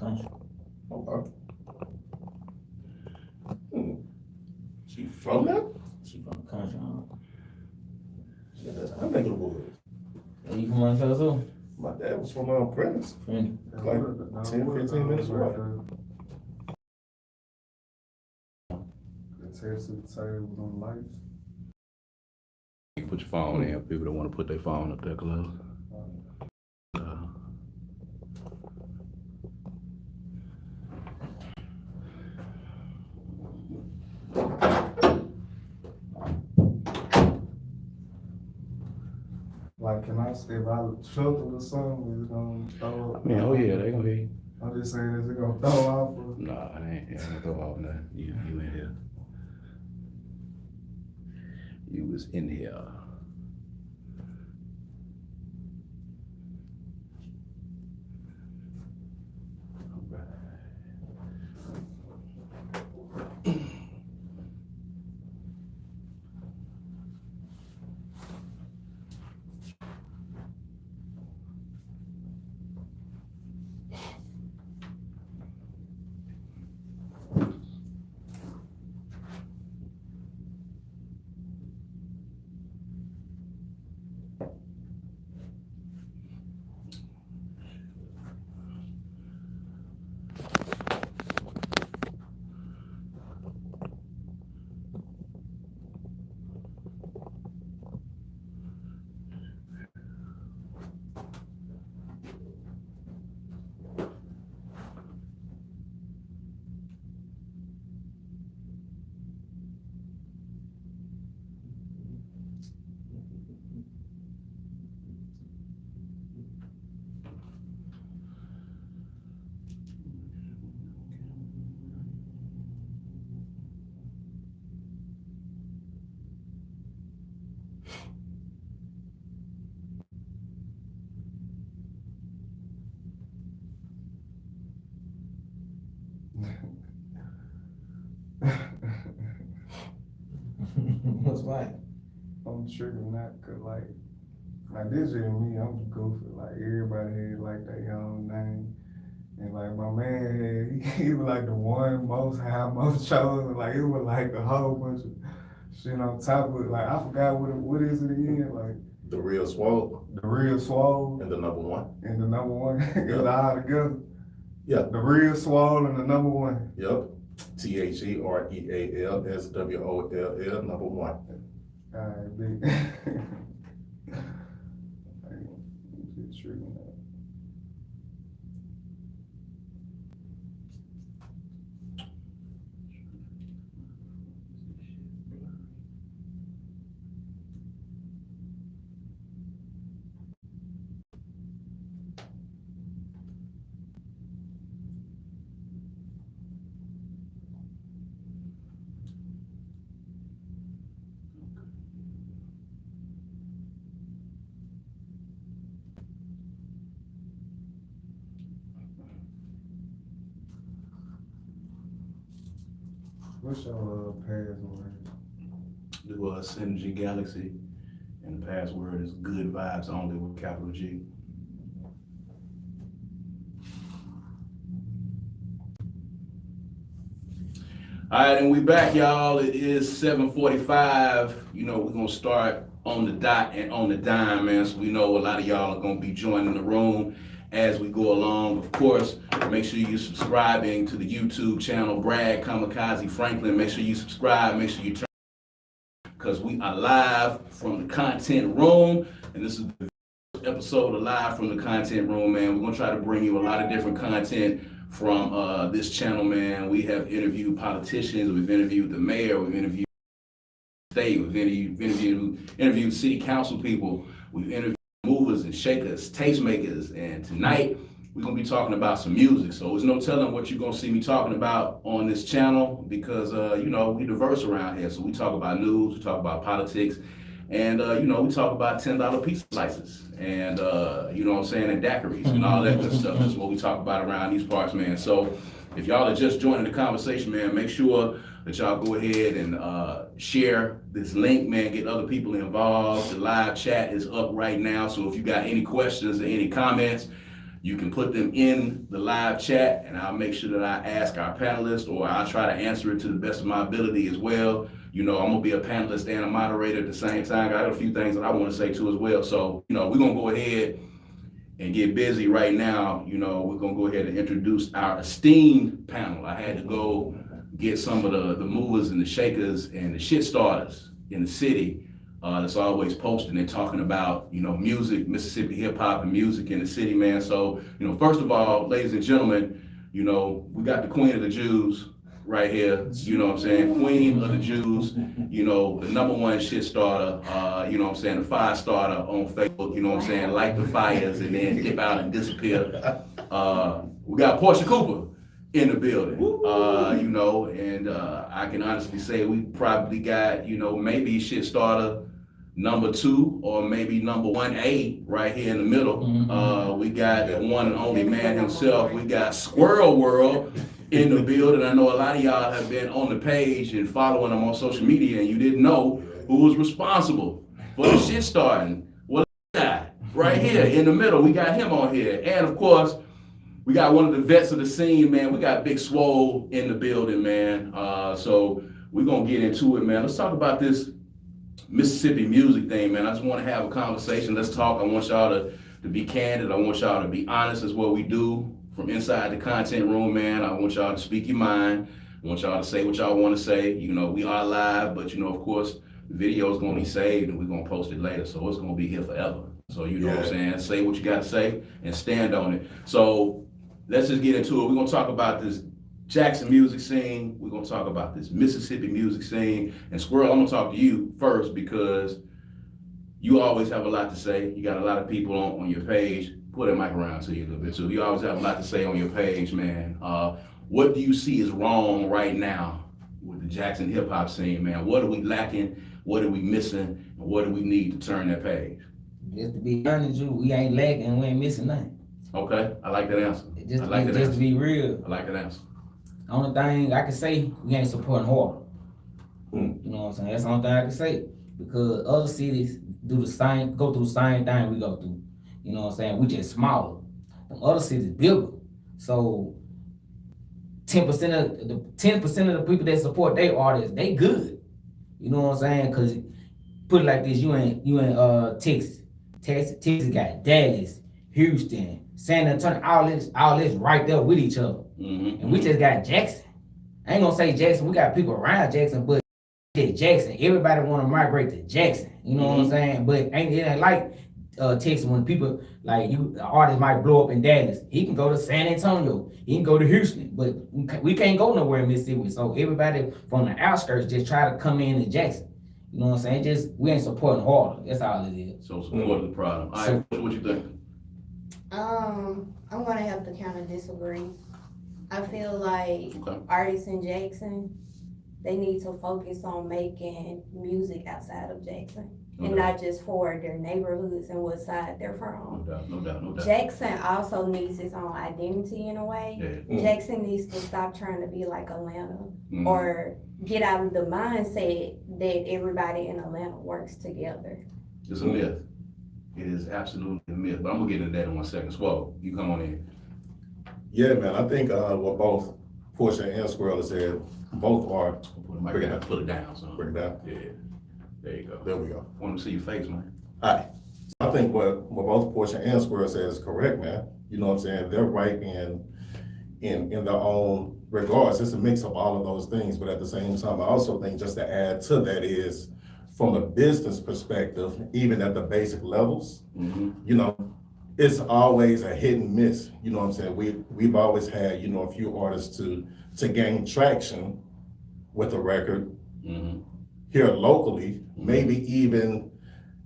country. Okay. She from there? She from the country, huh? Yeah, that's my nigga was. And you from Montana too? My dad was from Prentice. Friendly. Like 10, 15 minutes away. on life. You can put your phone in. People don't want to put their phone up there close. Like, can I step out the truck or something? Is it gonna throw up? Man, oh yeah, they gonna hear you. I'm just saying, is it gonna throw off? Or? Nah, it ain't gonna throw off nothing. You in here. You was in here. What's like? I'm tripping that, cause like this is me, I'm goofy. Like everybody had like their own name. And like my man had, he was like the one most high, most chosen. Like it was like a whole bunch of shit on top of it. Like I forgot what is it again? Like The real Swoll the real Swoll and the number one. and the number one. It's Yep. all together. Yeah. The real Swoll and the number one. Yep. THEREALSWOLL, number one. Alright, big. Just tripping out. What's your password? It was Synergy Galaxy, and the password is good vibes only with capital G. All right, and we back, y'all. It is 7:45. You know, we're gonna start on the dot and on the dime, man. So we know a lot of y'all are gonna be joining the room as we go along. Of course, make sure you're subscribing to the YouTube channel, Brad Kamikaze Franklin. Make sure you subscribe, make sure you turn, because we are live from the content room, and this is the episode of Live from the Content Room, man. We're gonna try to bring you a lot of different content from this channel, man. We have interviewed politicians, we've interviewed the mayor, we've interviewed state, we've interviewed city council people, we've interviewed movers and shakers, tastemakers, and tonight we're gonna be talking about some music. So there's no telling what you're gonna see me talking about on this channel, because you know, we diverse around here. So we talk about news, we talk about politics, and you know, we talk about $10 pizza slices, and you know what I'm saying, and daiquiris and all that good stuff. That's what we talk about around these parts, man. So if y'all are just joining the conversation, man, make sure that y'all go ahead and share this link, man, get other people involved. The live chat is up right now, so if you got any questions or any comments, You can put them in the live chat, and I'll make sure that I ask our panelists, or I'll try to answer it to the best of my ability as well. I'm gonna be a panelist and a moderator at the same time. I got a few things that I want to say too as well. So, we're gonna go ahead and get busy right now. We're gonna go ahead and introduce our esteemed panel. I had to go get some of the movers and the shakers and the shit starters in the city that's always posting and talking about, music, Mississippi hip hop and music in the city, man. So, first of all, ladies and gentlemen, we got the Queen of the Jews right here, Queen of the Jews, the #1 shit starter, the fire starter on Facebook, light the fires and then dip out and disappear. We got Porschia Cooper in the building, and I can honestly say we probably got, maybe shit starter #2 or maybe #1A right here in the middle. We got the one and only man himself. We got Squirrel World in the building. I know a lot of y'all have been on the page and following them on social media, and you didn't know who was responsible for the shit starting. Well, right here in the middle, we got him on here. And of course, we got one of the vets of the scene, man. We got Big Swoll in the building, man. So we're gonna get into it, man. Let's talk about this Mississippi music thing, man. I just want to have a conversation. Let's talk. I want y'all to be candid. I want y'all to be honest. Is what we do from inside the content room, man. I want y'all to speak your mind. I want y'all to say what y'all want to say. We are live, but of course, the video is going to be saved and we're going to post it later. So it's going to be here forever. So what I'm saying? Say what you got to say and stand on it. So let's just get into it. We're going to talk about this Jackson music scene. We're going to talk about this Mississippi music scene. And Squirrel, I'm going to talk to you first because you always have a lot to say. You got a lot of people on your page. Put that mic around to you a little bit too. You always have a lot to say on your page, man. What do you see is wrong right now with the Jackson hip hop scene, man? What are we lacking? What are we missing? And what do we need to turn that page? Just to be honest, we ain't lacking, we ain't missing nothing. Okay, I like that answer. Just to be real. I like that answer. Only thing I can say, we ain't supporting harder. You know what I'm saying? That's the only thing I can say. Because other cities go through the same thing we go through. You know what I'm saying? We just smaller. The other cities bigger. So 10% of the people that support their artists, they good. You know what I'm saying? Cause put it like this, you ain't Texas. Texas got Dallas, Houston, San Antonio, all this right there with each other. And we just got Jackson. I ain't gonna say Jackson, we got people around Jackson, but Jackson. Everybody wanna migrate to Jackson. You know what I'm saying? But it ain't like Texas when people like you, artists might blow up in Dallas. He can go to San Antonio. He can go to Houston, but we can't go nowhere in Mississippi. So everybody from the outskirts just try to come in Jackson. You know what I'm saying? We ain't supporting harder. That's all it is. So support the problem. All right, what you think? I'm gonna have to kind of disagree. I feel like artists in Jackson, they need to focus on making music outside of Jackson. And not just for their neighborhoods and what side they're from. No doubt. Jackson also needs its own identity in a way. Yeah. Jackson needs to stop trying to be like Atlanta or get out of the mindset that everybody in Atlanta works together. It's a myth. It is absolutely a myth. But I'm gonna get into that in 1 second. Swoll, you come on in. Yeah, man, I think what both Porschia and Squirrel said, both are. Put it down, son. Bring it down. Yeah. There you go. There we go. I want to see your face, man. All right. I think what both Porschia and Squirrel said is correct, man. You know what I'm saying? They're right in their own regards. It's a mix of all of those things, but at the same time, I also think just to add to that is from a business perspective, even at the basic levels, it's always a hit and miss. You know what I'm saying? We've always had, a few artists to gain traction with a record here locally, maybe even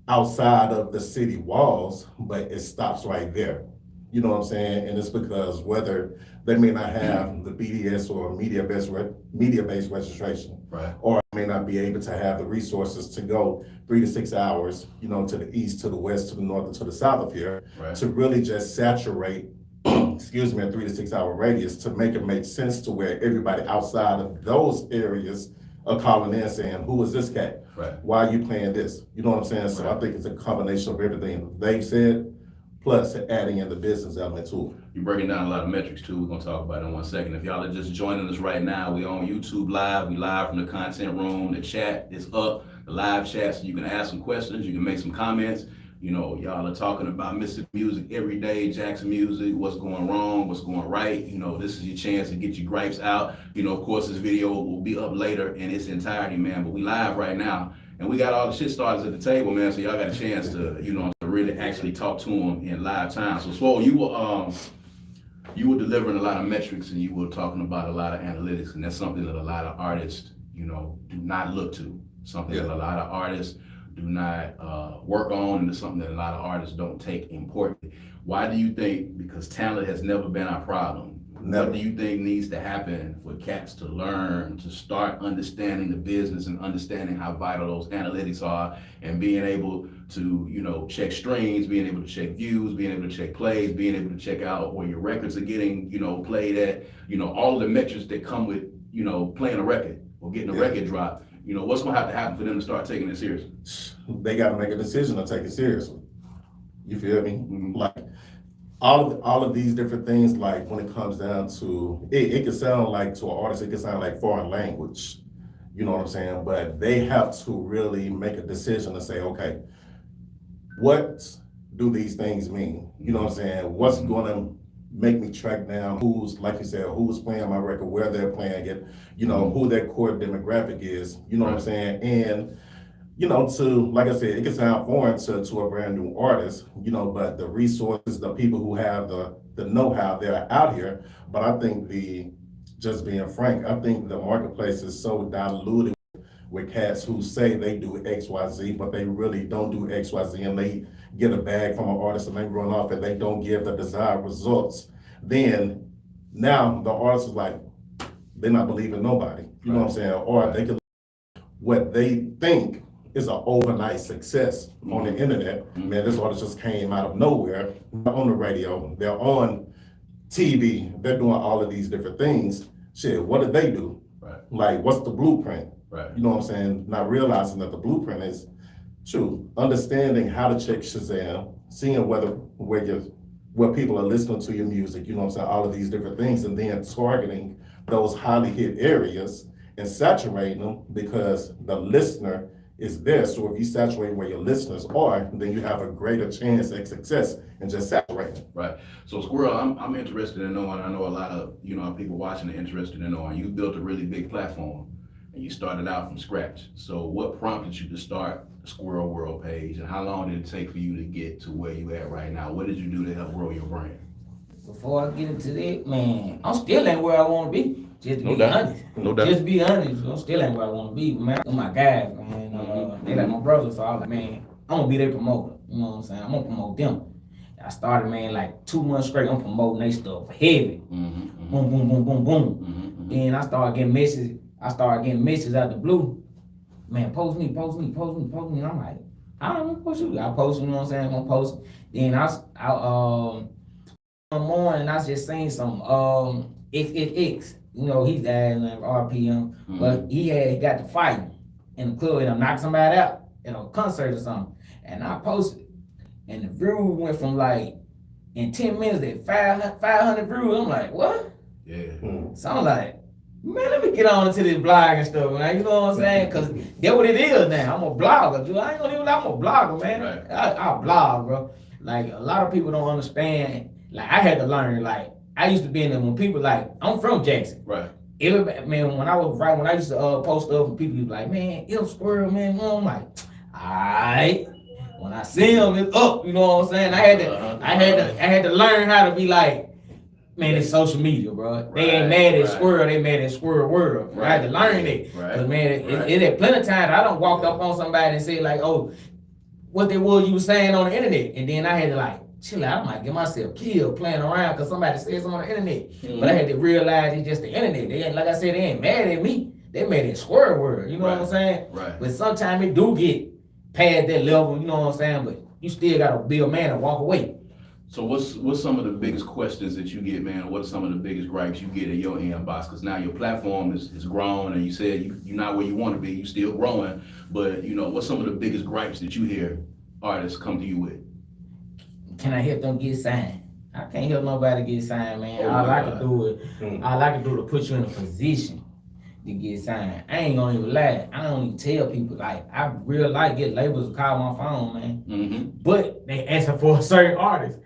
outside of the city walls, but it stops right there. You know what I'm saying? And it's because whether they may not have the BDS or media-based registration, right, or may not be able to have the resources to go 3 to 6 hours, to the east, to the west, to the north, and to the south of here, right, to really just saturate, a 3 to 6 hour radius to make it make sense to where everybody outside of those areas are calling in saying, who is this cat? right. Why are you playing this? You know what I'm saying? So I think it's a combination of everything they've said, plus adding in the business element to it. You're breaking down a lot of metrics too. We're gonna talk about it in 1 second. If y'all are just joining us right now, we on YouTube Live. We live from the content room. The chat is up, the live chat, so you can ask some questions. You can make some comments. You know, y'all are talking about Mississippi music every day, Jackson music, what's going wrong, what's going right. You know, this is your chance to get your gripes out. You know, of course, this video will be up later in its entirety, man, but we live right now. And we got all the shit starters at the table, man, so y'all got a chance to, you know, to really actually talk to them in live time. So, Swoll, you were delivering a lot of metrics and you were talking about a lot of analytics, and that's something that a lot of artists, you know, do not look to. Something that a lot of artists do not work on, and it's something that a lot of artists don't take important. Why do you think, because talent has never been our problem, Never. what do you think needs to happen for cats to learn, to start understanding the business and understanding how vital those analytics are, and being able to, you know, check streams, being able to check views, being able to check plays, being able to check out where your records are getting, you know, played at, you know, all of the metrics that come with, you know, playing a record or getting a record drop. You know, what's gonna have to happen for them to start taking it seriously? They got to make a decision to take it seriously. You feel me? Mm-hmm. Like all of these different things, like when it comes down to it can sound like to an artist, it can sound like foreign language. You know what I'm saying? But they have to really make a decision to say, okay, what do these things mean? You know what I'm saying? What's gonna make me track down who's, like you said, who's playing my record, where they're playing it, you know, who their core demographic is, you know what I'm saying? And, you know, to, like I said, it can sound foreign to a brand new artist, you know, but the resources, the people who have the know-how, they're out here. But I think just being frank, I think the marketplace is so diluted with cats who say they do X, Y, Z, but they really don't do X, Y, Z, and they get a bag from an artist and they run off and they don't give the desired results. Then now the artist is like, they're not believing nobody, you know what I'm saying? Or they can, what they think is an overnight success on the internet. Man, this artist just came out of nowhere. They're on the radio, they're on TV, they're doing all of these different things. Shit, what did they do? Right. Like, what's the blueprint? Right. You know what I'm saying? Not realizing that the blueprint is true. Understanding how to check Shazam, seeing where people are listening to your music, you know what I'm saying? All of these different things, and then targeting those highly hit areas and saturating them because the listener is there. So if you saturate where your listeners are, then you have a greater chance at success and just saturating. Right. So Squirrel, I'm interested in knowing, I know a lot of, you know, people watching are interested in knowing, you built a really big platform and you started out from scratch. So what prompted you to start the Squirrel World page, and how long did it take for you to get to where you at right now? What did you do to help grow your brand? Before I get into that, man, I'm still ain't where I want to be. Just to No be doubt. honest. No doubt. Just be honest. I'm still ain't where I want to be, man. They're my guys, man. They like my brothers, so I was like, man, I'm gonna be their promoter. You know what I'm saying? I'm gonna promote them. I started, man, like 2 months straight. I'm promoting their stuff heavy. Boom, boom, boom, boom, boom. Then I started getting messages. Out the blue. Man, post me. And I'm like, I don't know what you. I post, you know what I'm saying? I'm gonna post. Then one morning I just seen some XXX. You know, he's at RPM, but he got to fight in the club and knocked somebody out at a concert or something. And I posted, and the view went from like in 10 minutes at 500 views. I'm like, what? Yeah. So I'm like, man, let me get on into this blog and stuff, man. You know what I'm saying? Cause that's what it is now. I'm a blogger, dude. I ain't gonna even lie, I'm a blogger, man. Right. I blog, bro. Like a lot of people don't understand. Like I had to learn. Like I used to be in there when people like, I'm from Jackson. Right. Everybody, man, when I used to post stuff and people be like, man, it's Squirrel, man. I'm like, alright. When I see them, it's up. You know what I'm saying? I had to learn how to be like, man, it's social media, bro. They ain't mad at Squirrel, they mad at Squirrel World. Right. I had to learn it. Right. Cause man, it had plenty of times I done walked up on somebody and say like, oh, what they was you was saying on the internet, and then I had to like chill out. I might get myself killed playing around because somebody said something on the internet. But I had to realize it's just the internet. They ain't, like I said, they ain't mad at me. They mad at Squirrel World. You know what I'm saying? Right. But sometimes it do get past that level. You know what I'm saying? But you still gotta be a man and walk away. So what's some of the biggest questions that you get, man? What are some of the biggest gripes you get in your inbox? Because now your platform is grown, and you said you're not where you want to be. You're still growing, but you know what's some of the biggest gripes that you hear artists come to you with? can I help them get signed? I can't help nobody get signed, man. Oh all my I can do is put you in a position to get signed. I ain't gonna even lie. I don't even tell people, like, I real like get labels to call my phone, man. But they asking for a certain artist.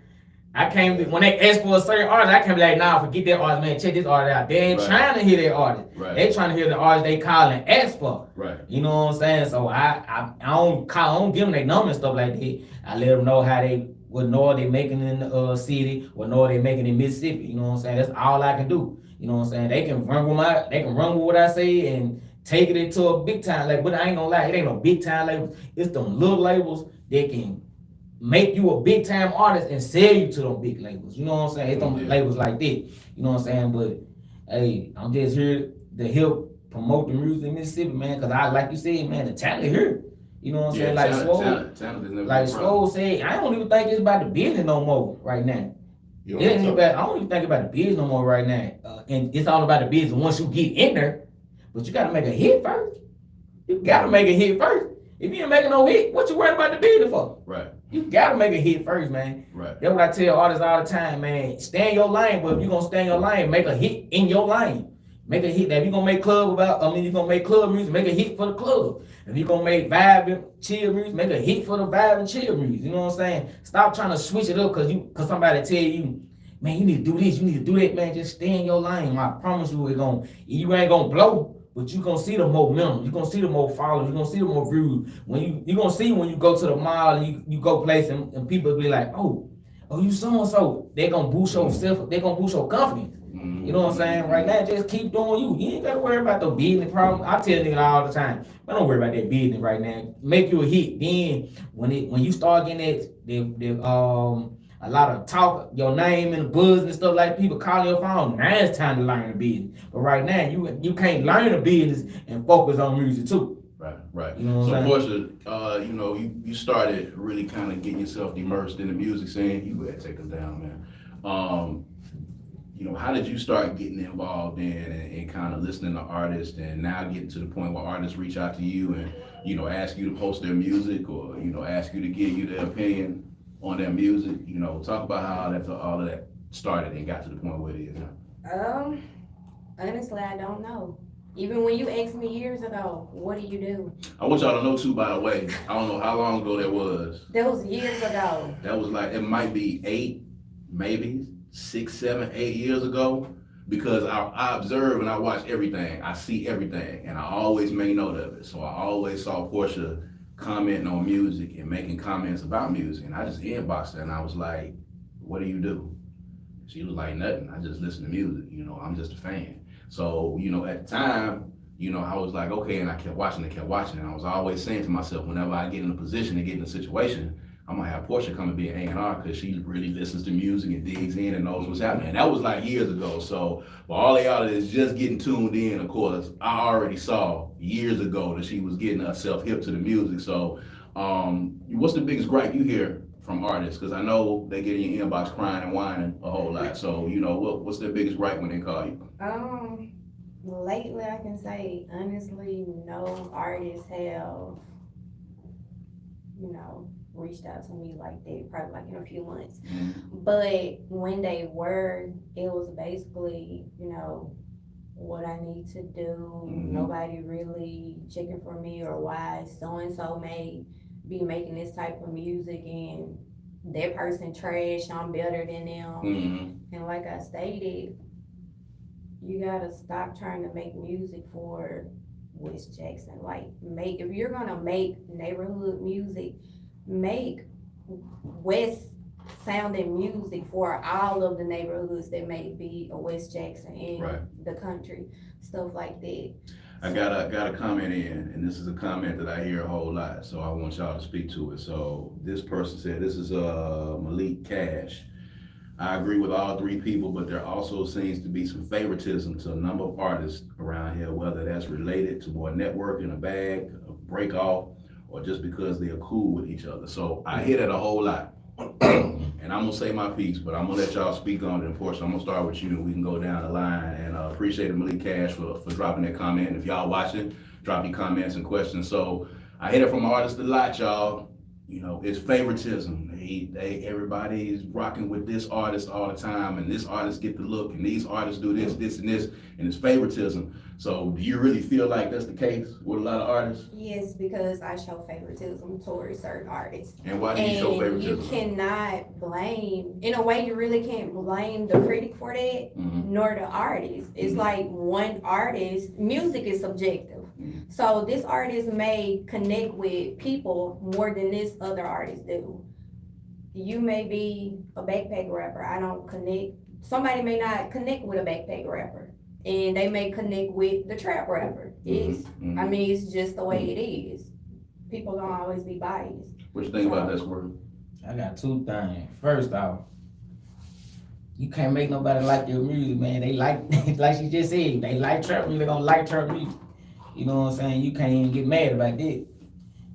I can't, when they ask for a certain artist, I can't be like, nah, forget that artist, man, check this artist out. They ain't trying to hear that artist. They trying to hear the artist they call and ask for. You know what I'm saying? So I don't give them their number and stuff like that. I let them know how what noise they making in the city, what noise they making in Mississippi. You know what I'm saying? That's all I can do. You know what I'm saying? They can run with what I say and take it into a big time label. But I ain't gonna lie, it ain't no big time labels. It's them little labels that can make you a big time artist and sell you to them big labels. You know what I'm saying? It's them labels like that. You know what I'm saying? But hey, I'm just here to help promote the music in Mississippi, man. Cause like you said, man, the talent here. You know what I'm saying? Like Swoll said, I don't even think it's about the business no more right now. I don't even think about the business no more right now. And it's all about the business once you get in there. But you gotta make a hit first. You gotta make a hit first. If you ain't making no hit, what you worried about the business for? You gotta make a hit first, man. That's what I tell artists all the time, man. Stay in your lane, but if you gonna stay in your lane, make a hit in your lane. Make a hit. Now, if you gonna make you're gonna make club music, make a hit for the club. If you gonna make vibe and chill music, make a hit for the vibe and chill music. You know what I'm saying? Stop trying to switch it up cause somebody tell you, man, you need to do this, you need to do that, man. Just stay in your lane. I promise you, you ain't gonna blow. But you gonna see the momentum, you gonna see the more followers, you gonna see the more views. When you gonna see when you go to the mall and you go place and people be like, oh, you so and so. They gonna boost your they gonna boost your confidence. You know what I'm saying? Right now, just keep doing you. You ain't gotta worry about the business problem. I tell niggas all the time, but don't worry about that business right now. Make you a hit. Then when you start getting that a lot of talk, your name and the buzz and stuff like people calling your phone. Now it's time to learn the business. But right now, you can't learn the business and focus on music too. Right. You know so Porschia, you know, you started really kind of getting yourself immersed in the music scene. You go ahead and take us down, man. You know, how did you start getting involved in and kind of listening to artists and now getting to the point where artists reach out to you and, you know, ask you to post their music or, you know, ask you to give you their opinion on their music? You know, talk about how all of that started and got to the point where it is now. Honestly, I don't know. Even when you asked me years ago, what do you do? I want y'all to know too, by the way, I don't know how long ago that was. That was years ago. That was like, it might be 8, maybe 6, 7, 8 years ago, because I observe and I watch everything. I see everything, and I always make note of it. So I always saw Porschia commenting on music and making comments about music, and I just inboxed her and I was like, what do you do? She was like, nothing. I just listen to music. You know, I'm just a fan. So, you know, at the time, you know, I was like, okay, and I kept watching and I was always saying to myself, whenever I get in a position to get in a situation, I'm gonna have Porschia come and be an A&R because she really listens to music and digs in and knows what's happening. And that was like years ago. So for all of y'all that is just getting tuned in, of course, I already saw years ago that she was getting herself hip to the music. So what's the biggest gripe you hear from artists? Because I know they get in your inbox crying and whining a whole lot. So, you know, what's their biggest gripe when they call you? Lately I can say, honestly, no artists have, you know, reached out to me like that, probably like in a few months. But when they were, it was basically, you know, what I need to do. Nobody really checking for me or why so-and-so may be making this type of music and that person trash, I'm better than them. And like I stated, you gotta stop trying to make music for West Jackson. Like, if you're gonna make neighborhood music, make West sounding music for all of the neighborhoods that may be a West Jackson in the country, stuff like that. I got a comment in, and this is a comment that I hear a whole lot, so I want y'all to speak to it. So this person said, this is Malik Cash. I agree with all 3 people, but there also seems to be some favoritism to a number of artists around here, whether that's related to more networking, a bag, a break off, or just because they are cool with each other. So I hear that a whole lot. And I'm gonna say my piece, but I'm gonna let y'all speak on it. And Porschia, I'm gonna start with you and we can go down the line. And appreciate Malik Cash for dropping that comment. And if y'all watching, drop your comments and questions. So I hear it from artists a lot, y'all. You know, it's favoritism. everybody is rocking with this artist all the time, and this artist get the look, and these artists do this, this, and this, and it's favoritism. So do you really feel like that's the case with a lot of artists? Yes, because I show favoritism towards certain artists. And why do you show favoritism? You cannot blame, in a way you really can't blame the critic for that, nor the artist. It's like one artist, music is subjective. So this artist may connect with people more than this other artist do. You may be a backpack rapper, I don't connect. Somebody may not connect with a backpack rapper, and they may connect with the trap rapper. I mean, it's just the way it is. People don't always be biased. What you think about that, Swoll? I got two things. First off, you can't make nobody like your music, man. They like, like she just said, they like trap music, they gonna like trap music. You know what I'm saying? You can't even get mad about that.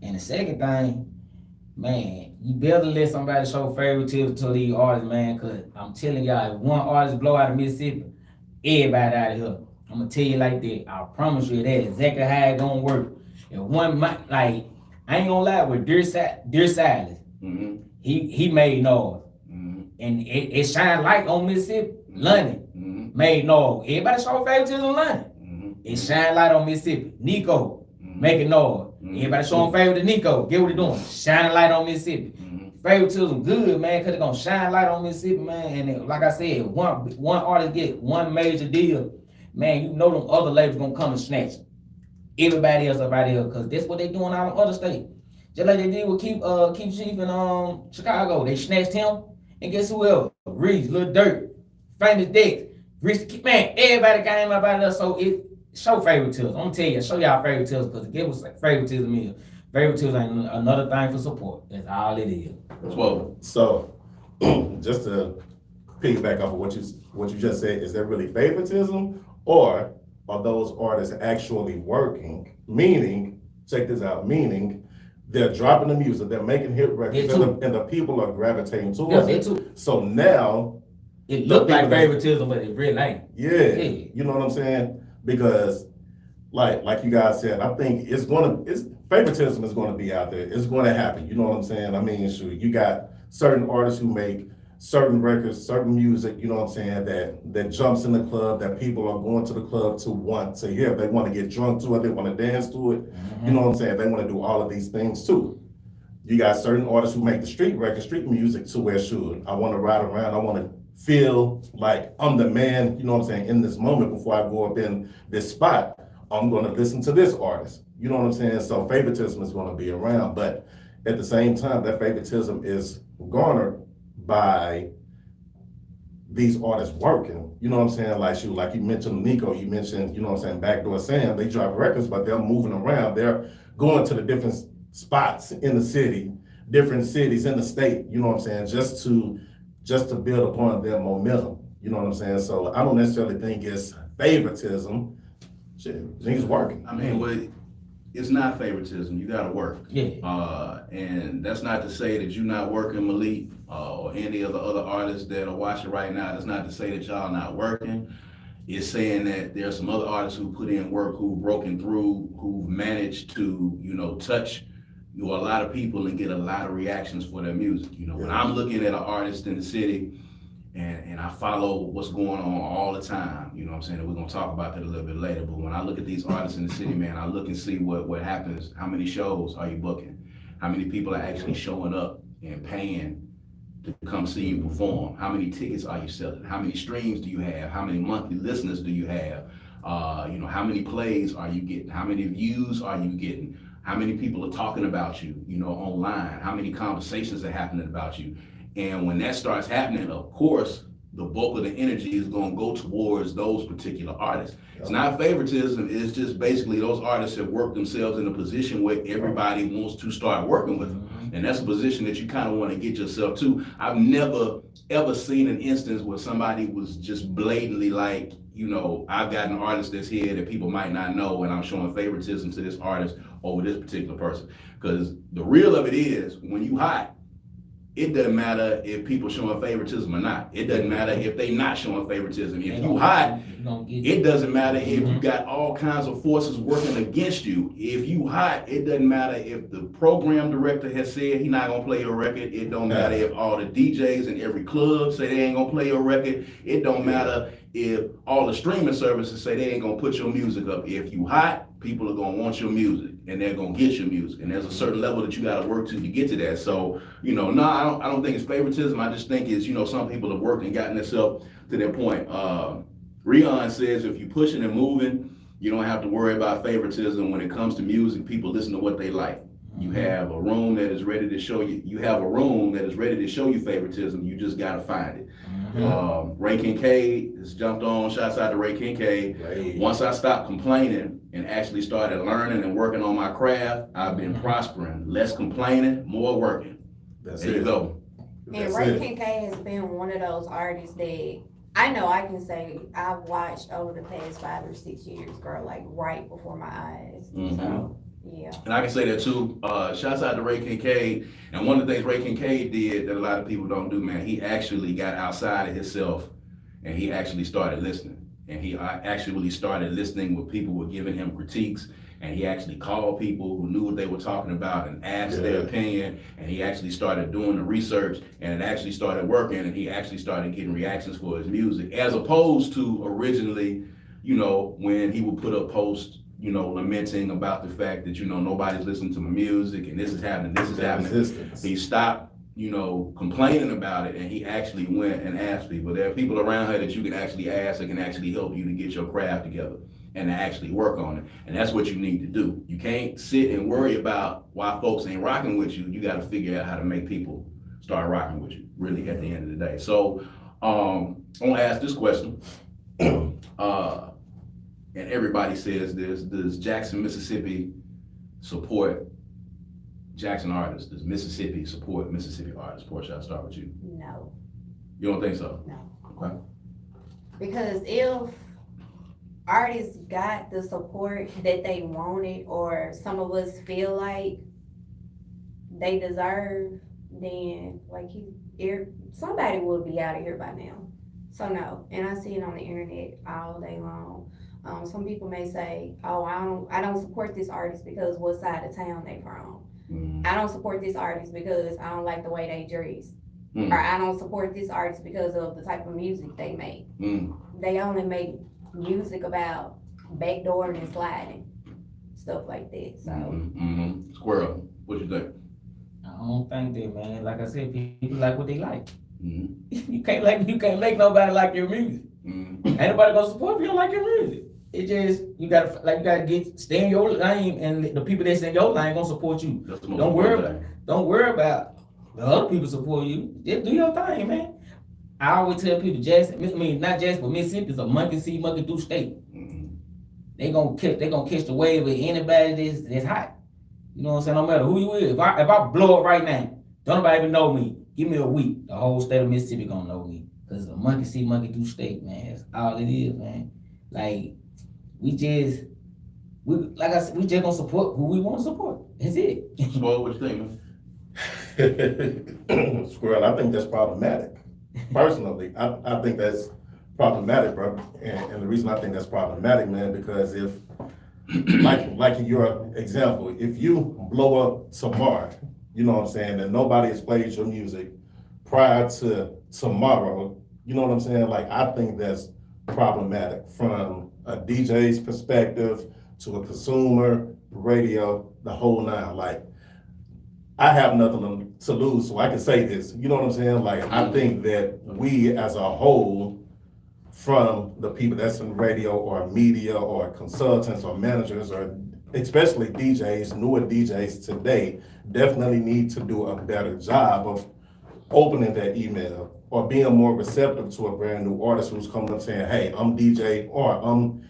And the second thing, man, you better let somebody show favoritism to these artists, man, cause I'm telling y'all, if one artist blow out of Mississippi, everybody out of here. I'm gonna tell you like that. I promise you that's exactly how it gonna work. If one, like, I ain't gonna lie, with Dear Silas, he made noise. And it shined light on Mississippi. London made noise. Everybody show favoritism in London. It shine light on Mississippi. Nico making noise. Everybody showing favor to Nico. Get what he doing? Shining light on Mississippi. Favoritism good, man, cause they gonna shine light on Mississippi, man. And it, like I said, one artist get one major deal, man. You know them other labels gonna come and snatch everybody else up out here, cause that's what they doing out in other states. Just like they did with Keith Chief in Chicago. They snatched him, and guess who else? Reese, Lil Durk, Famous Dex, Reese, man. Everybody came up out of there, so it. Show favoritism. I'm gonna tell you, show y'all favoritism, because it was like favoritism is. Favoritism ain't another thing for support. That's all it is. Swoll. So, just to piggyback off of what you just said, is that really favoritism, or are those artists actually working? Meaning, check this out. Meaning, they're dropping the music, they're making hit records, and the people are gravitating towards it. So now, it looked like favoritism, but it really ain't. Yeah, you know what I'm saying? Because, like you guys said, I think favoritism is gonna be out there. It's gonna happen. You know what I'm saying? I mean, shoot, you got certain artists who make certain records, certain music. You know what I'm saying? That jumps in the club. That people are going to the club to want to hear. They want to get drunk to it. They want to dance to it. You know what I'm saying? They want to do all of these things too. You got certain artists who make the street records, street music to where shoot, I want to ride around. I want to feel like I'm the man, you know what I'm saying, in this moment before I go up in this spot, I'm gonna listen to this artist. You know what I'm saying? So favoritism is gonna be around, but at the same time, that favoritism is garnered by these artists working. You know what I'm saying? Like you mentioned Nico, you mentioned, you know what I'm saying, Backdoor Sam, they drop records, but they're moving around. They're going to the different spots in the city, different cities in the state, you know what I'm saying, just to build upon their momentum. You know what I'm saying? So I don't necessarily think it's favoritism. Shit, niggas working. I mean, it's not favoritism. You gotta work. Yeah. And that's not to say that you're not working, Malik, or any of the other artists that are watching right now. That's not to say that y'all not working. It's saying that there's some other artists who put in work, who've broken through, who've managed to, touch a lot of people and get a lot of reactions for their music. When I'm looking at an artist in the city and I follow what's going on all the time, you know what I'm saying? And we're gonna talk about that a little bit later. But when I look at these artists in the city, man, I look and see what happens. How many shows are you booking? How many people are actually showing up and paying to come see you perform? How many tickets are you selling? How many streams do you have? How many monthly listeners do you have? How many plays are you getting? How many views are you getting? How many people are talking about you, online? How many conversations are happening about you? And when that starts happening, of course, the bulk of the energy is going to go towards those particular artists. It's not favoritism. It's just basically those artists have worked themselves in a position where everybody wants to start working with them. And that's a position that you kind of want to get yourself to. I've never, ever seen an instance where somebody was just blatantly like, I've got an artist that's here that people might not know, and I'm showing favoritism to this artist over this particular person. Because the real of it is, when you hot, it doesn't matter if people showing favoritism or not. It doesn't matter if they not showing favoritism. If you hot, it doesn't matter if you got all kinds of forces working against you. If you hot, it doesn't matter if the program director has said he not gonna play your record. It don't matter if all the DJs in every club say they ain't gonna play your record. It don't matter if all the streaming services say they ain't gonna put your music up. If you hot, people are gonna want your music and they're gonna get your music. And there's a certain level that you gotta work to get to that. So, no, I don't think it's favoritism. I just think it's, some people have worked and gotten themselves to that point. Rion says if you're pushing and moving, you don't have to worry about favoritism. When it comes to music, people listen to what they like. You have a room that is ready to show you. You have a room that is ready to show you favoritism. You just gotta find it. Ray Kincaid has jumped on. Shouts out to Ray Kincaid. Right. Once I stopped complaining and actually started learning and working on my craft, I've been prospering. Less complaining, more working. There you go. And Ray Kincaid has been one of those artists that I know I can say I've watched over the past 5 or 6 years, girl, like right before my eyes. So. Yeah. And I can say that too. Shouts out to Ray Kincaid. And one of the things Ray Kincaid did that a lot of people don't do, man, he actually got outside of himself and he actually started listening. And he actually started listening when people were giving him critiques. And he actually called people who knew what they were talking about and asked their opinion. And he actually started doing the research and it actually started working. And he actually started getting reactions for his music, as opposed to originally, when he would put up posts, lamenting about the fact that, nobody's listening to my music and this is happening. He stopped, complaining about it and he actually went and asked people. There are people around here that you can actually ask that can actually help you to get your craft together and to actually work on it. And that's what you need to do. You can't sit and worry about why folks ain't rocking with you. You got to figure out how to make people start rocking with you, really, at the end of the day. So I want to ask this question. And everybody says this: does Jackson, Mississippi support Jackson artists? Does Mississippi support Mississippi artists? Portia, I'll start with you. No. You don't think so? No. Okay. Because if artists got the support that they wanted, or some of us feel like they deserve, then somebody will be out of here by now. So no, and I see it on the internet all day long. Some people may say, "Oh, I don't support this artist because what side of town they from. I don't support this artist because I don't like the way they dress, or I don't support this artist because of the type of music they make. They only make music about backdooring and sliding, stuff like that." So, Squirrel, what you think? I don't think that, man. Like I said, people like what they like. You can't make nobody like your music. Ain't nobody gonna support if you don't like your music. It just you gotta stay in your lane, and the people that's in your lane gonna support you. Don't worry about the other people support you. Just do your thing, man. I always tell people not Jackson, but Mississippi is a monkey see, monkey do state. They gonna catch the wave of anybody that's hot. You know what I'm saying? No matter who you is. If I blow up right now, don't nobody even know me. Give me a week, the whole state of Mississippi gonna know me. Cause it's a monkey see, monkey do state, man. That's all it is, man. Like we just gonna support who we want to support. That's it. Swoll, what you think, man? Squirrel, I think that's problematic. Personally, I think that's problematic, bro. And the reason I think that's problematic, man, because if, like in your example, if you blow up tomorrow, you know what I'm saying, and nobody has played your music prior to tomorrow, you know what I'm saying? Like, I think that's problematic from a DJ's perspective to a consumer, radio, the whole nine. Like, I have nothing to lose, so I can say this. You know what I'm saying? Like, I think that we as a whole, from the people that's in radio or media or consultants or managers or especially DJs, newer DJs today, definitely need to do a better job of opening their email or being more receptive to a brand new artist who's coming up saying, "Hey, I'm DJ or I'm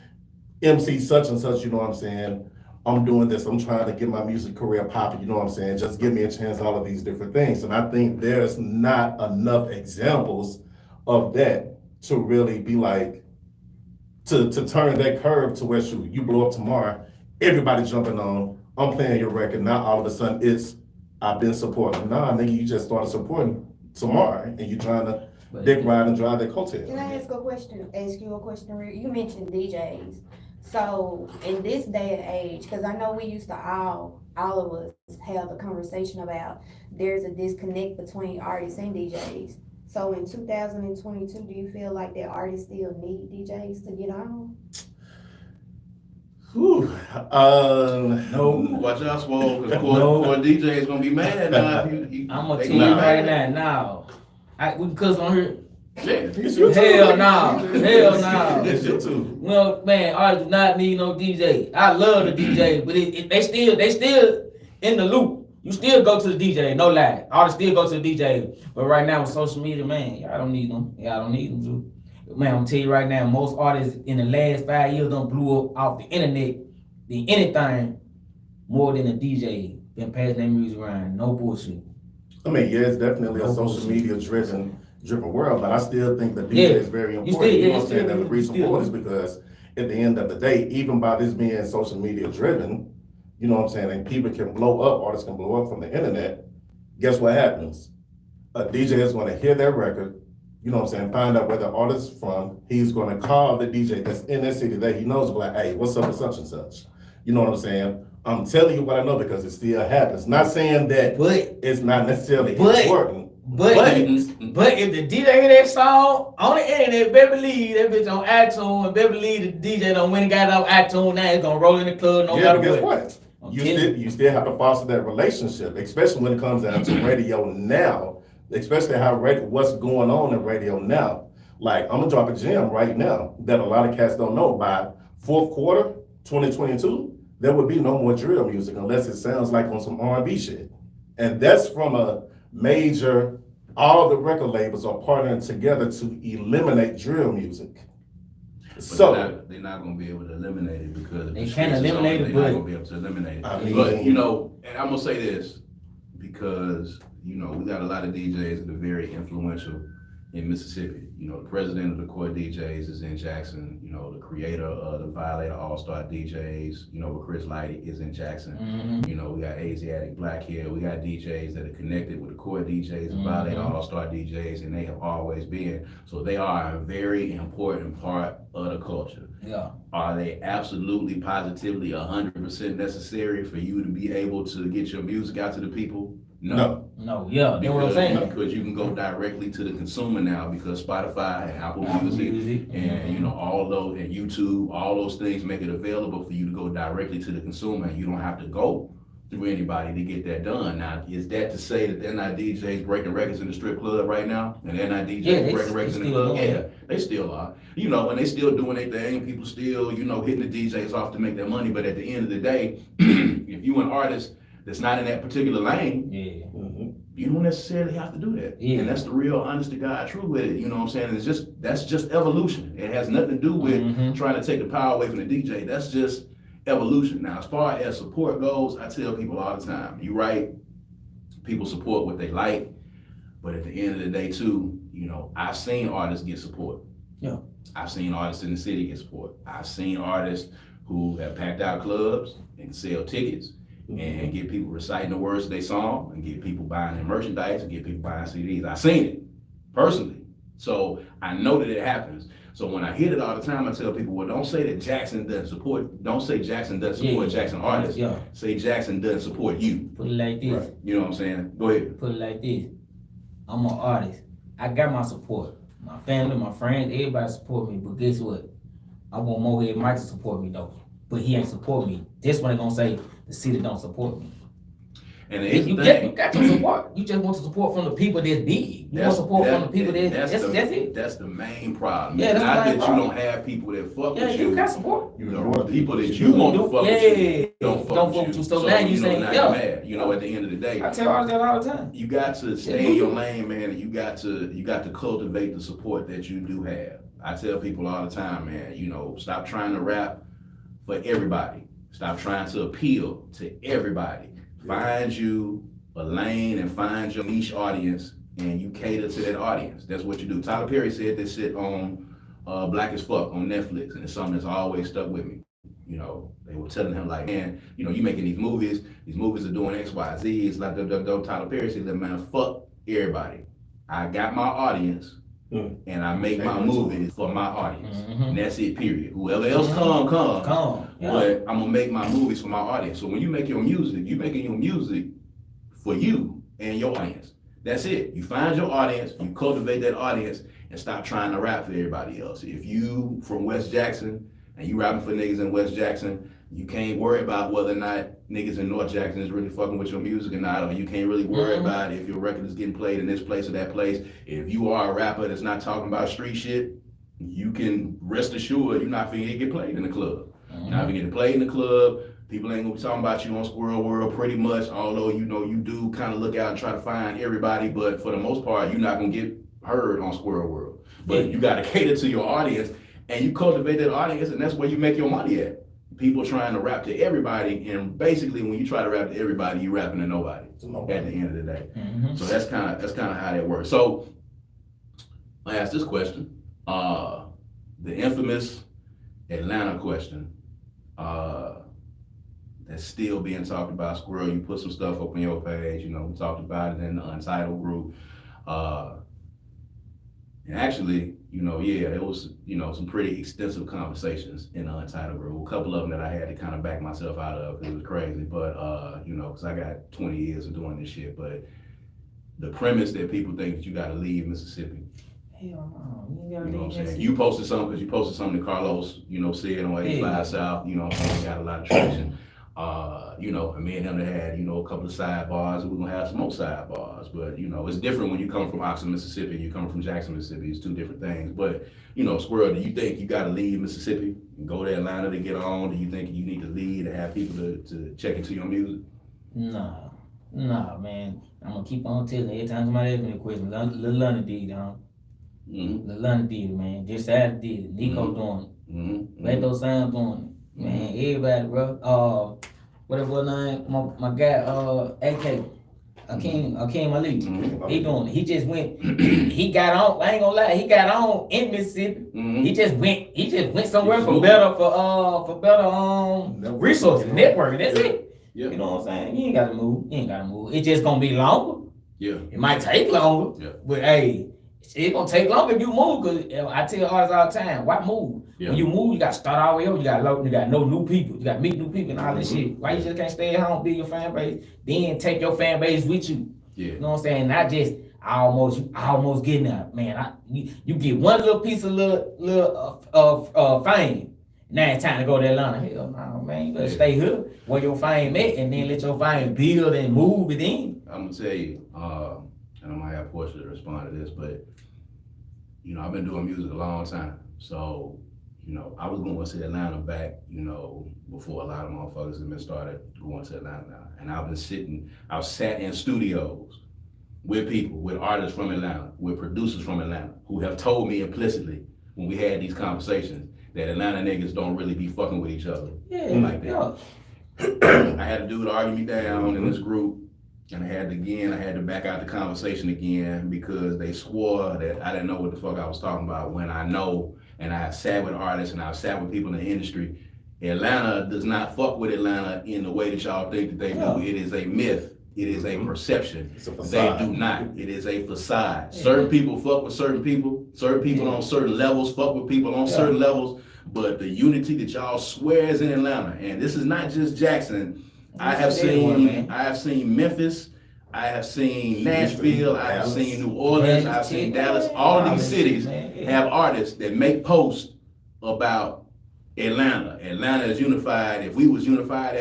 MC such and such," you know what I'm saying? "I'm doing this, I'm trying to get my music career popping," you know what I'm saying? "Just give me a chance," all of these different things. And I think there's not enough examples of that to really be like, to turn that curve to where you blow up tomorrow, everybody jumping on, I'm playing your record, now all of a sudden it's I've been supporting. Nah, nigga, you just started supporting tomorrow, and you trying to But dick ride and drive that Can coattail. I ask you a question, Rick? You mentioned DJs. So in this day and age, because I know we used to all of us have the conversation about there's a disconnect between artists and DJs. So in 2022, do you feel like that artists still need DJs to get on? Whew. No. Watch out, Swoll, because No. core DJ is gonna be mad now. I'm gonna they tell you not right mad. now. We can cuss on here. Yeah. It's you too. Hell no. Hell no. It's you too. Well, man, artists do not need no DJ. I love the DJ, but they still in the loop. You still go to the DJ, no lie. Artists still go to the DJ. But right now with social media, man, y'all don't need them. Y'all don't need them, too. Man, I'm gonna tell you right now, most artists in the last 5 years done blew up off the internet than anything more than a DJ. Been passing their music around. No bullshit. I mean, yeah, it's definitely a social media driven world, but I still think the DJ is very important. still- You know what I'm yeah, saying? still- And the reason still- for it is because at the end of the day, even by this being social media driven, you know what I'm saying, and people can blow up, artists can blow up from the internet, guess what happens? A DJ is gonna hear their record, you know what I'm saying, find out where the artist is from, he's gonna call the DJ that's in that city that he knows, like, hey, what's up with such and such? You know what I'm saying? I'm telling you what I know because it still happens. Not saying that But it's not necessarily But- important. But if the DJ hear that song on the internet, better believe that bitch on iTunes, and better believe the DJ done went and got it off iTunes, now it's gonna roll in the club no Yeah, matter but guess what. what? I'm You telling still, you still have to foster that relationship, especially when it comes down to radio now, especially what's going on in radio now. Like, I'm gonna drop a gem right now that a lot of cats don't know. By fourth quarter, 2022, there would be no more drill music unless it sounds like on some R&B shit. And that's from a major, all the record labels are partnering together to eliminate drill music. So, they're not gonna be able to eliminate it because They can't eliminate it, they're but- not gonna be able to eliminate it. I mean- But you know, and I'm gonna say this because you know we got a lot of DJs that are very influential in Mississippi. You know, the president of the core DJs is in Jackson. You know, the creator of the Violator All-Star DJs, you know, with Chris Lighty is in Jackson. Mhm. You know, we got Asiatic Black here. We got DJs that are connected with the core DJs and Violator All-Star DJs, and they have always been. So they are a very important part of the culture. Yeah. Are they absolutely, positively, 100% necessary for you to be able to get your music out to the people? no. No, yeah, that's what I'm saying. Because you can go directly to the consumer now because Spotify and Apple Music and you know all those and YouTube, all those things make it available for you to go directly to the consumer, and you don't have to go through anybody to get that done. Now, is that to say that they're not DJs breaking records in the strip club right now, and they're not DJs Yeah, they breaking records in the still club? doing Yeah, it. they still are. You know, and they still doing their thing. People still, you know, hitting the DJs off to make their money. But at the end of the day, if you an artist that's not in that particular lane, Yeah. Mhm. you don't necessarily have to do that. Yeah. And that's the real honest to God truth with it. You know what I'm saying? That's just evolution. It has nothing to do with trying to take the power away from the DJ. That's just evolution. Now, as far as support goes, I tell people all the time, you're right, people support what they like, but at the end of the day too, you know, I've seen artists get support. Yeah. I've seen artists in the city get support. I've seen artists who have packed out clubs and sell tickets and get people reciting the words of their song and get people buying their merchandise and get people buying CDs. I've seen it personally. So I know that it happens. So when I hear it all the time, I tell people, well, don't say that Jackson doesn't support, don't say Jackson doesn't support Jackson artists. Yeah. Say Jackson doesn't support you. Put it like this. Right. You know what I'm saying? Go ahead. Put it like this. I'm an artist. I got my support. My family, my friends, everybody support me. But guess what? I want Mohead Mike to support me though. But he ain't support me. That's when they gonna say the city don't support me. And here's You the got thing. your support. You just want to support from the people that's big. You want support from the people that's it. That's the main problem. Yeah, that's Not the main that problem. you don't have people that fuck Yeah, with you you. got support. The people that you want to fuck with you don't fuck with you. So now you saying, now yeah. you're mad. You know, at the end of the day, I tell artists that all the time. you got to stay in your lane, man, and you got to cultivate the support that you do have. I tell people all the time, man, you know, stop trying to rap for everybody. Stop trying to appeal to everybody. Find you a lane and find your niche audience, and you cater to that audience. That's what you do. Tyler Perry said this shit on Black as Fuck on Netflix, and it's something that's always stuck with me. You you know, they were telling him like, man, you know, you making these movies are doing X, Y, Z. It's like Tyler Perry said, man, fuck everybody. I got my audience and I make my movies for my audience. And that's it, period. Whoever else come. Yeah. But I'm gonna make my movies for my audience. So when you make your music, you're making your music for you and your audience. That's it. You find your audience, you cultivate that audience, and stop trying to rap for everybody else. If you from West Jackson and you rapping for niggas in West Jackson, you can't worry about whether or not niggas in North Jackson is really fucking with your music or not, or you can't really worry about if your record is getting played in this place or that place. If you are a rapper that's not talking about street shit, you can rest assured you're not finna get played in the club. You're not finna get played in the club. People ain't gonna be talking about you on Squirrel World pretty much, although you know you do kind of look out and try to find everybody, but for the most part, you're not gonna get heard on Squirrel World. But you gotta cater to your audience, and you cultivate that audience, and that's where you make your money at. People trying to rap to everybody, and basically when you try to rap to everybody, you rapping to nobody at the end of the day. So that's kind of how that works. So I asked this question, the infamous Atlanta question, that's still being talked about. Squirrel, you put some stuff up on your page, you know, we talked about it in the Untitled group. And actually, you know, yeah, it was, you know, some pretty extensive conversations in the Untitled group. A couple of them that I had to kind of back myself out of because it was crazy. But, you know, because I got 20 years of doing this shit. But the premise that people think that you got to leave Mississippi. Hell no, you know what I'm saying? You posted something that Carlos, you know, said on 85 South, you know, got a lot of traction. You know, and me and him had, you know, a couple of sidebars, and we're gonna have some more sidebars. But, you know, it's different when you come from Oxford, Mississippi, and you come from Jackson, Mississippi. It's two different things. But, you know, Squirrel, do you think you gotta leave Mississippi and go to Atlanta to get on? Do you think you need to leave to have people to check into your music? Nah, man. I'm gonna keep on telling every time somebody asks me a question. Lil London did it, huh? Lil London did it, man. Just Adam did it. Nico doing it. Beto Sam doing it. Man, everybody, bro. Whatever name, my guy, AK, Akeem Malik, he doing it. He just went, he got on, I ain't gonna lie, he got on in Mississippi. He just went somewhere for better resources, networking, that's it. Yeah. You know what I'm saying? You ain't gotta move. It's just gonna be longer. Yeah. It might take longer, but hey, it's gonna take longer if you move, cause I tell artists all the time, why move? Yeah. When you move, you gotta start all the way over. You gotta know new people. You gotta meet new people and all this shit. Why you just can't stay at home, build your fan base, then take your fan base with you? Yeah. You know what I'm saying? Not just almost getting out, man. You get one little piece of fame. Now it's time to go to Atlanta. Hell no, man. You better stay here where your fame at, and then let your fame build and move it in. I'm gonna tell you, and I'm gonna have Portia to respond to this, but you know, I've been doing music a long time, so. You know, I was going to Atlanta back, you know, before a lot of motherfuckers have been started going to Atlanta now. And I've sat in studios with people, with artists from Atlanta, with producers from Atlanta, who have told me implicitly when we had these conversations that Atlanta niggas don't really be fucking with each other like that. Yeah. I had a dude argue me down in this group, and I had to back out the conversation again because they swore that I didn't know what the fuck I was talking about when I know. And I have sat with artists and I've sat with people in the industry. Atlanta does not fuck with Atlanta in the way that y'all think that they do. It is a myth. It is a perception. It's a facade. They do not. It is a facade. Certain people fuck with certain people. Certain people on certain levels fuck with people on certain levels. But the unity that y'all swear is in Atlanta, and this is not just Jackson. I have seen Memphis. I have seen Nashville, I have seen New Orleans, I have seen Dallas. All of these cities have artists that make posts about Atlanta. Atlanta is unified. If you was as unified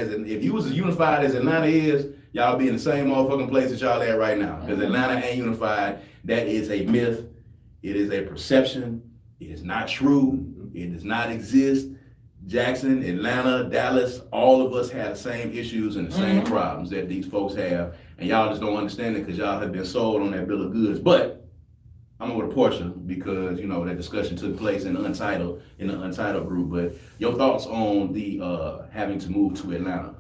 as Atlanta is, y'all be in the same motherfucking place that y'all at right now. Because Atlanta ain't unified. That is a myth. It is a perception. It is not true. It does not exist. Jackson, Atlanta, Dallas, all of us have the same issues and the same problems that these folks have. And y'all just don't understand it because y'all have been sold on that bill of goods. But I'm over to Portia because, you know, that discussion took place in the Untitled group. But your thoughts on the having to move to Atlanta?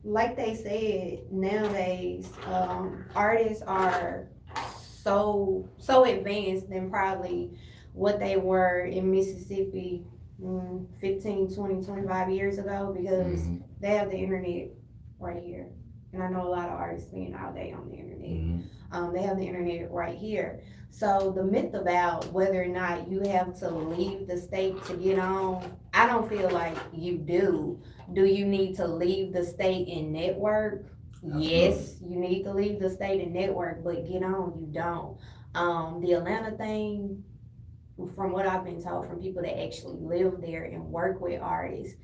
Like they said, nowadays, artists are so advanced than probably what they were in Mississippi 15, 20, 25 years ago because they have the internet right here. And I know a lot of artists spend all day on the internet. They have the internet right here. So the myth about whether or not you have to leave the state to get on, I don't feel like you do. Do you need to leave the state and network? Absolutely. Yes, you need to leave the state and network, but get on, you don't. The Atlanta thing, from what I've been told from people that actually live there and work with artists,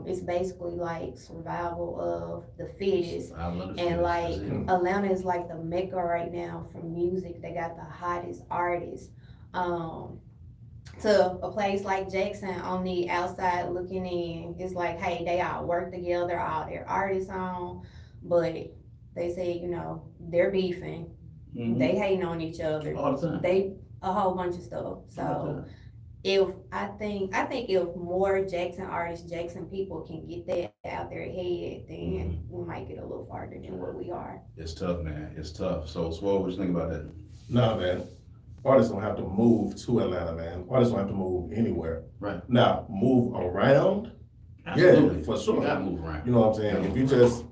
it's basically like survival of the fittest. And like Atlanta is like the mecca right now for music. They got the hottest artists. To a place like Jackson on the outside looking in, it's like, hey, they all work together, all their artists on, but they say, you know, they're beefing, they hating on each other, all the time. They a whole bunch of stuff. So if I think if more Jackson artists, Jackson people can get that out their head, then we might get a little farther than where we are. It's tough, man. It's tough. So, Swoll, what you think about that? Nah, man. Artists don't have to move to Atlanta, man. Artists don't have to move anywhere. Right. Now, move around. Absolutely. Yeah, for sure. You gotta move around. You know what I'm saying? If you just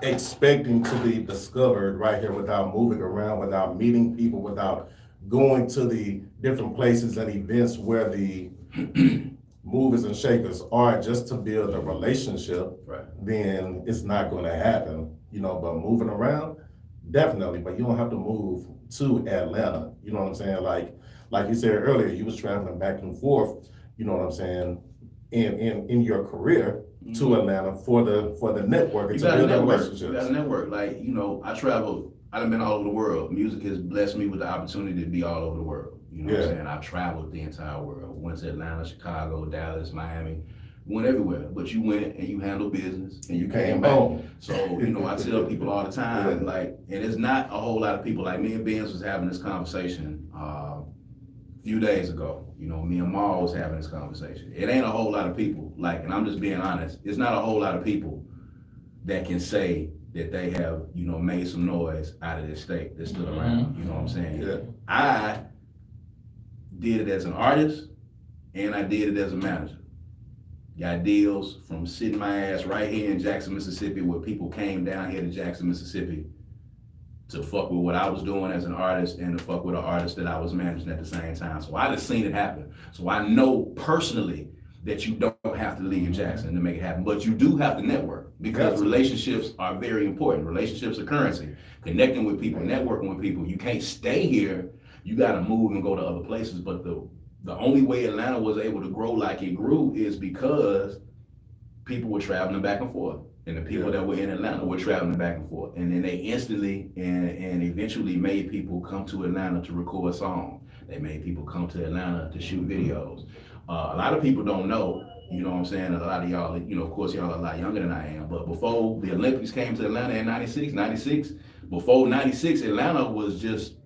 expecting to be discovered right here without moving around, without meeting people, without going to the different places and events where the movers and shakers are just to build a relationship, right, then it's not going to happen, you know. But moving around, definitely. But you don't have to move to Atlanta. You know what I'm saying? Like you said earlier, you was traveling back and forth. You know what I'm saying? In your career to Atlanta for the network and to build a relationship. You got a network. Like, you know, I traveled. I've been all over the world. Music has blessed me with the opportunity to be all over the world. You know what I'm saying? I've traveled the entire world. Went to Atlanta, Chicago, Dallas, Miami. Went everywhere. But you went and you handled business and you came back. Home. So, you know, I tell people all the time, like, and it's not a whole lot of people. Like, me and Benz was having this conversation a few days ago. You know, me and Ma was having this conversation. It ain't a whole lot of people. Like, and I'm just being honest. It's not a whole lot of people that can say that they have, you know, made some noise out of this state that's still around. You know what I'm saying? Yeah. I did it as an artist and I did it as a manager. Got deals from sitting my ass right here in Jackson, Mississippi, where people came down here to Jackson, Mississippi to fuck with what I was doing as an artist and to fuck with an artist that I was managing at the same time. So I just seen it happen. So I know personally that you don't have to leave Jackson to make it happen, but you do have to network because relationships are very important. Relationships are currency. Connecting with people, networking with people. You can't stay here. You got to move and go to other places. But the only way Atlanta was able to grow like it grew is because people were traveling back and forth. And the people that were in Atlanta were traveling back and forth. And then they instantly and eventually made people come to Atlanta to record songs. They made people come to Atlanta to shoot videos. A lot of people don't know, you know what I'm saying? A lot of y'all, you know, of course, y'all are a lot younger than I am. But before the Olympics came to Atlanta in 96, before 96, Atlanta was Jackson.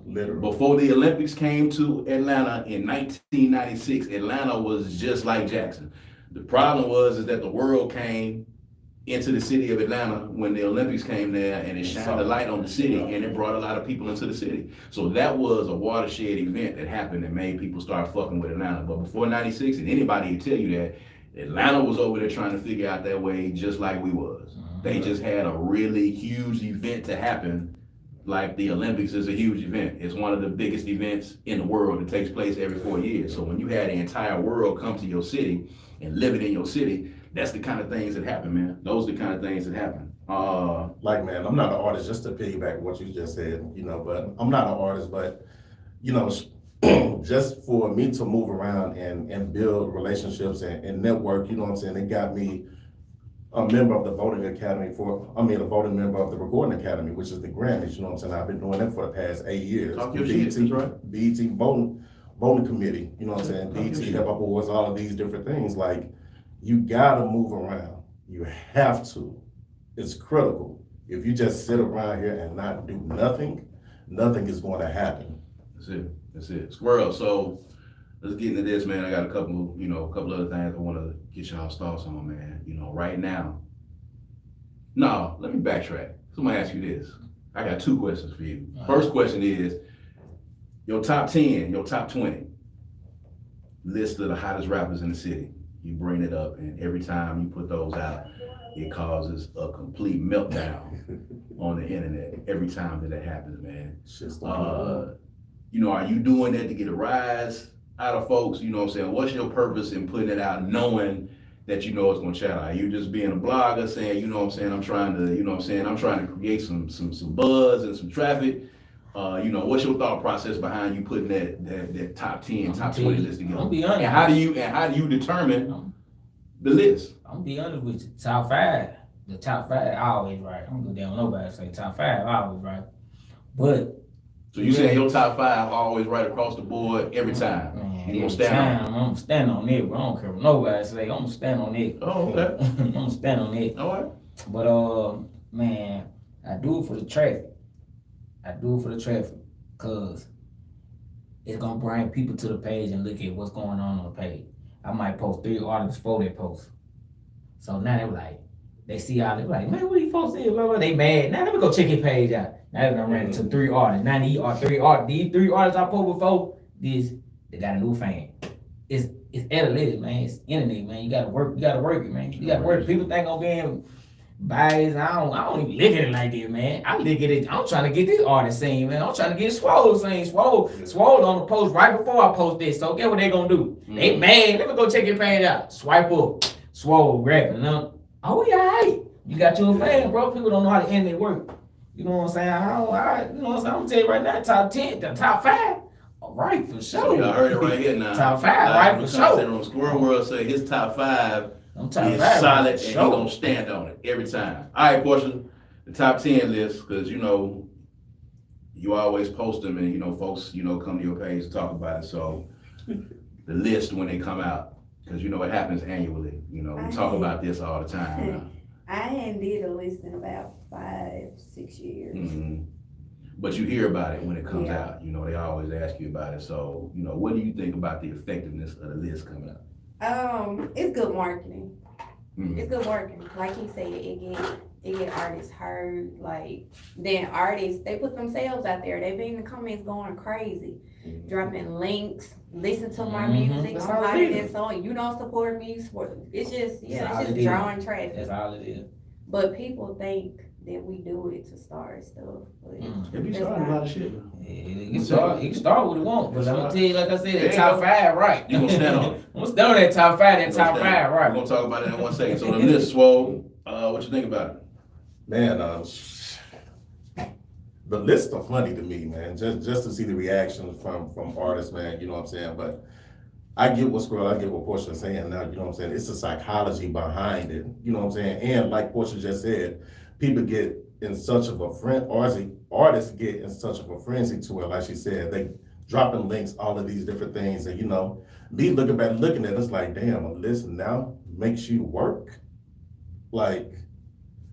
Literally. Before the Olympics came to Atlanta in 1996, Atlanta was just like Jackson. The problem is that the world came into the city of Atlanta when the Olympics came there, and it shined the light on the city, and it brought a lot of people into the city. So that was a watershed event that happened that made people start fucking with Atlanta. But before 96, and anybody would tell you that, Atlanta was over there trying to figure out their way just like we was. They just had a really huge event to happen. Like the Olympics is a huge event. It's one of the biggest events in the world. It takes place every 4 years. So when you had the entire world come to your city and live it in your city, that's the kind of things that happen, man. Those are the kind of things that happen. Like, man, I'm not an artist, just to piggyback what you just said, you know, but I'm not an artist, but, you know, just for me to move around and build relationships and network, you know what I'm saying, it got me a member of the voting academy a voting member of the recording academy, which is the Grammys, you know what I'm saying? I've been doing that for the past 8 years. BET voting committee, you know what I'm saying? BET Hip Hop Awards, all of these different things. Like, you gotta move around. You have to. It's critical. If you just sit around here and not do nothing, nothing is going to happen. That's it. Squirrel. So let's get into this, man. I got a couple other things I want to get y'all's thoughts on, man. You know, right now. No, let me backtrack. So I'm gonna ask you this. I got 2 questions for you. First question is your top 10, your top 20. list of the hottest rappers in the city. You bring it up, and every time you put those out, it causes a complete meltdown on the internet. Every time that happens, man. Are you doing that to get a rise out of folks? You know what I'm saying? What's your purpose in putting it out, knowing that you know it's gonna chat out? Are you just being a blogger saying, you know what I'm saying, I'm trying to create some buzz and some traffic? What's your thought process behind you putting that top 10, top 20 list together? I'm be honest. And how do you determine the list? I'm gonna be honest with you. Top 5. The top 5 always right. I'm gonna go down nobody say top 5 always right. But so you saying your top 5 always right across the board every time? Man, You gonna stand on it? I'm gonna stand on it, bro. I don't care what nobody say. I'm gonna stand on it. Oh, okay. I'm gonna stand on it. All right. But man, I do it for the traffic. Cause it's gonna bring people to the page and look at what's going on the page. I might post 3 artists before that post. So now they're like, they see all, they're like, man, what you posting? Blah, blah. They mad. Now let me go check his page out. Now they done ran into 3 artists. Now these 3 artists I posted before, they got a new fan. It's analytics, man. It's internet, man. You gotta work it, man. You gotta work. People think I'm being biased. I don't even look at it like that, man. I look at it, I'm trying to get this artist seen, man. I'm trying to get Swoll seen. Swoll on the post right before I post this. So guess what they gonna do? They mad. Let me go check your page out. Swipe up. Swoll rapping. Oh yeah, you got your fan, bro. People don't know how the internet work. You know what I'm saying? You know what I'm saying? I'm gonna tell you right now, top 10, the top 5. All right, for sure. So y'all heard it right here now. Top 5, right, for sure. Squirrel World say his top 5 is solid, and he gonna stand on it every time. All right, Porschia, the top 10 list, because you always post them, and folks come to your page to talk about it. So the list when they come out, because it happens annually. We talk about this all the time. I hadn't did a list in about 5-6 years. Mm-hmm. But you hear about it when it comes out. They always ask you about it. So what do you think about the effectiveness of the list coming out? It's good marketing. Mm-hmm. It's good marketing. Like he said, it get artists heard. Like then artists, they put themselves out there. They be in the comments going crazy, dropping links. Listen to my music. That's I'm all out it of is. this song. You don't support me. It's just That's all it's it just is. drawing traffic. That's all it is. But people think that we do it to start stuff. But They be that's starting a not- lot of shit. He can start what he wants, but I'm gonna tell you, like I said, There that you top go. 5 right. You gonna stand on it. I'm gonna stand on that top 5, that You top gonna 5 stand. right. We're gonna talk about it in 1 second. So the list, Swoll, what you think about it? Man, the lists are funny to me, man. Just to see the reactions from artists, man. You know what I'm saying? But I get what Porschia is saying now. You know what I'm saying? It's the psychology behind it. You know what I'm saying? And like Porschia just said, people get in such of a artists get in such of a frenzy to it. Like she said, they dropping links, all of these different things, and me looking at it, it's like, damn, a list now makes you work. Like,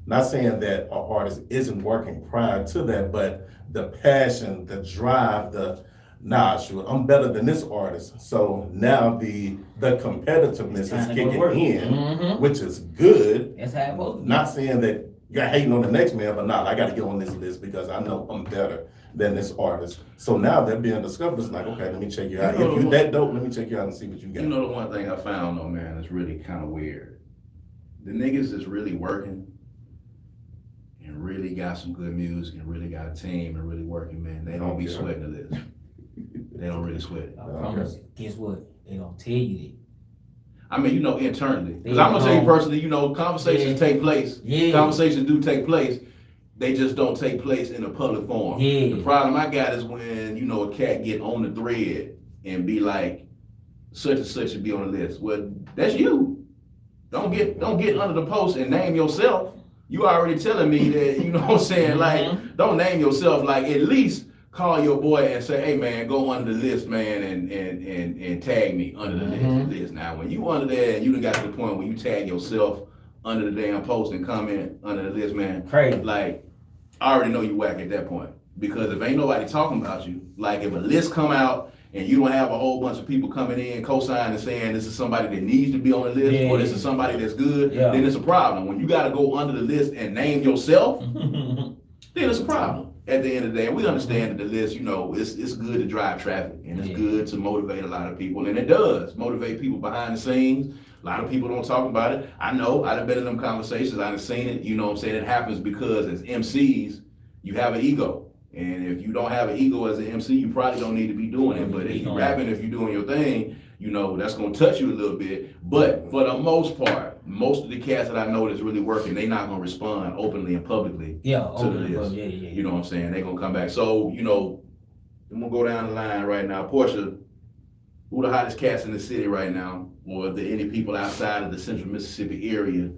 not saying that an artist isn't working prior to that, but the passion, the drive, I'm better than this artist. So now the competitiveness is kicking in, which is good. That's how it goes. Not saying that you're hating on the next man, but I got to get on this list because I know I'm better than this artist. So now they're being discovered. It's like, okay, let me check you out. If you that dope, let me check you out and see what you got. The one thing I found though, man, is really kind of weird. The niggas that's really working and really got some good music and really got a team and really working, man, they don't be sweating the list. They don't really sweat it. I promise you, guess what? They don't tell you that. I mean, internally. Because I'm gonna tell you personally, conversations take place. Yeah. Conversations do take place. They just don't take place in a public forum. Yeah. The problem I got is when, a cat get on the thread and be like, such and such should be on the list. Well, that's you. Don't get under the post and name yourself. You already telling me that, you know what I'm saying? Like, don't name yourself. Like, at least call your boy and say, hey man, go under the list, man, and tag me under the list. Now, when you under there and you done got to the point where you tag yourself under the damn post and comment under the list, man, Crazy. like, I already know you whack at that point. Because if ain't nobody talking about you, like if a list come out and you don't have a whole bunch of people coming in co-signing and saying this is somebody that needs to be on the list or this is somebody that's good, then it's a problem. When you got to go under the list and name yourself, then it's a problem. at the end of the day, and we understand that the list, you know, it's good to drive traffic and it's good to motivate a lot of people, and it does motivate people behind the scenes. A lot of people don't talk about it. I know, I've been in them conversations, I've seen it, you know what I'm saying? It happens because as MCs, you have an ego. And if you don't have an ego as an MC, you probably don't need to be doing it. But if you're rapping, if you're doing your thing, you know, that's gonna touch you a little bit. But for the most part, most of the cats that I know that's really working, they not gonna respond openly and publicly to the list. You know what I'm saying? They gonna come back. So, you know, I'm gonna go down the line right now. Portia, who the hottest cats in the city right now? Or if there any people outside of the central Mississippi area,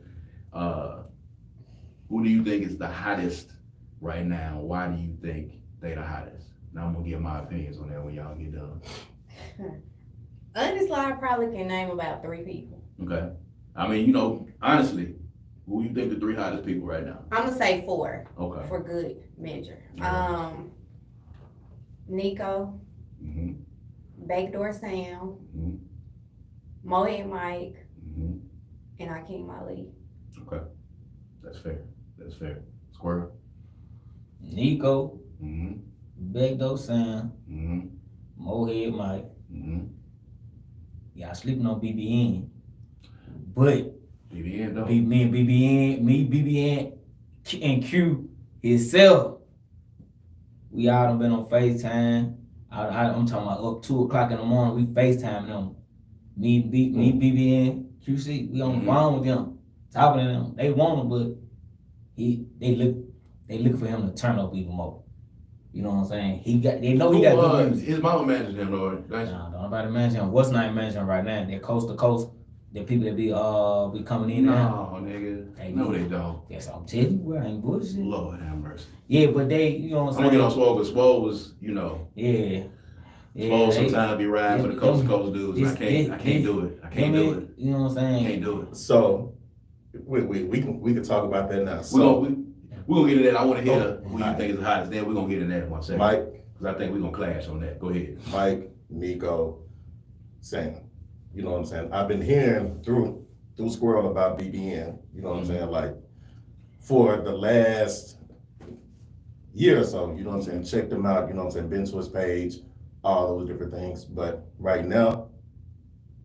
who do you think is the hottest right now? Why do you think they the hottest? Now I'm gonna give my opinions on that when y'all get done. Honestly, I probably can name about 3 people. Okay. I mean, you know, honestly, who you think the 3 hottest people right now? I'm gonna say 4. Okay. For good measure. Yeah. Nico, Mm-hmm. Backdoor Sam, Mm-hmm. Mohead Mike, Mm-hmm. and Akeem Ali. Okay. That's fair. That's fair. Squirrel. Nico, Mm-hmm. Backdoor Sam, Mm-hmm. Mohead Mike. Mm-hmm. Y'all sleeping on BBN. But BBN though. BBN, and Q himself, we all done been on FaceTime. I'm talking about up 2 o'clock in the morning, we FaceTime them. Me, BBN, QC, we on the phone with them, talking to them. They want him, but they look for him to turn up even more. You know what I'm saying? They know he got good music. His mama manages him, Lord. Nah, don't nobody manage him. What's name manage him right now? They're coast to coast. The people that be coming in now. No, nigga. They No, do. they don't. Yes, I'm telling you, bro, I ain't bullshit. Lord have mercy. Yeah, but they, you know what I'm I'm gonna saying? get on Swoll, but Swoll was, you know, Yeah. Swoll sometimes be riding for the coast to coast dudes. I can't do it. I can't do it. You know what I'm I saying? can't do it. So we can talk about that now. We're gonna get into that. I wanna hear who you think is the hottest. Then we're gonna get into that in 1 second. Mike, Because I think we're gonna clash on that. Go ahead. Mike, Nico, Sam. You know what I'm saying? I've been hearing through Squirrel about BBN, you know what I'm saying, like for the last year or so, you know what I'm saying, check them out, you know what I'm saying, been to his page, all those different things. But right now,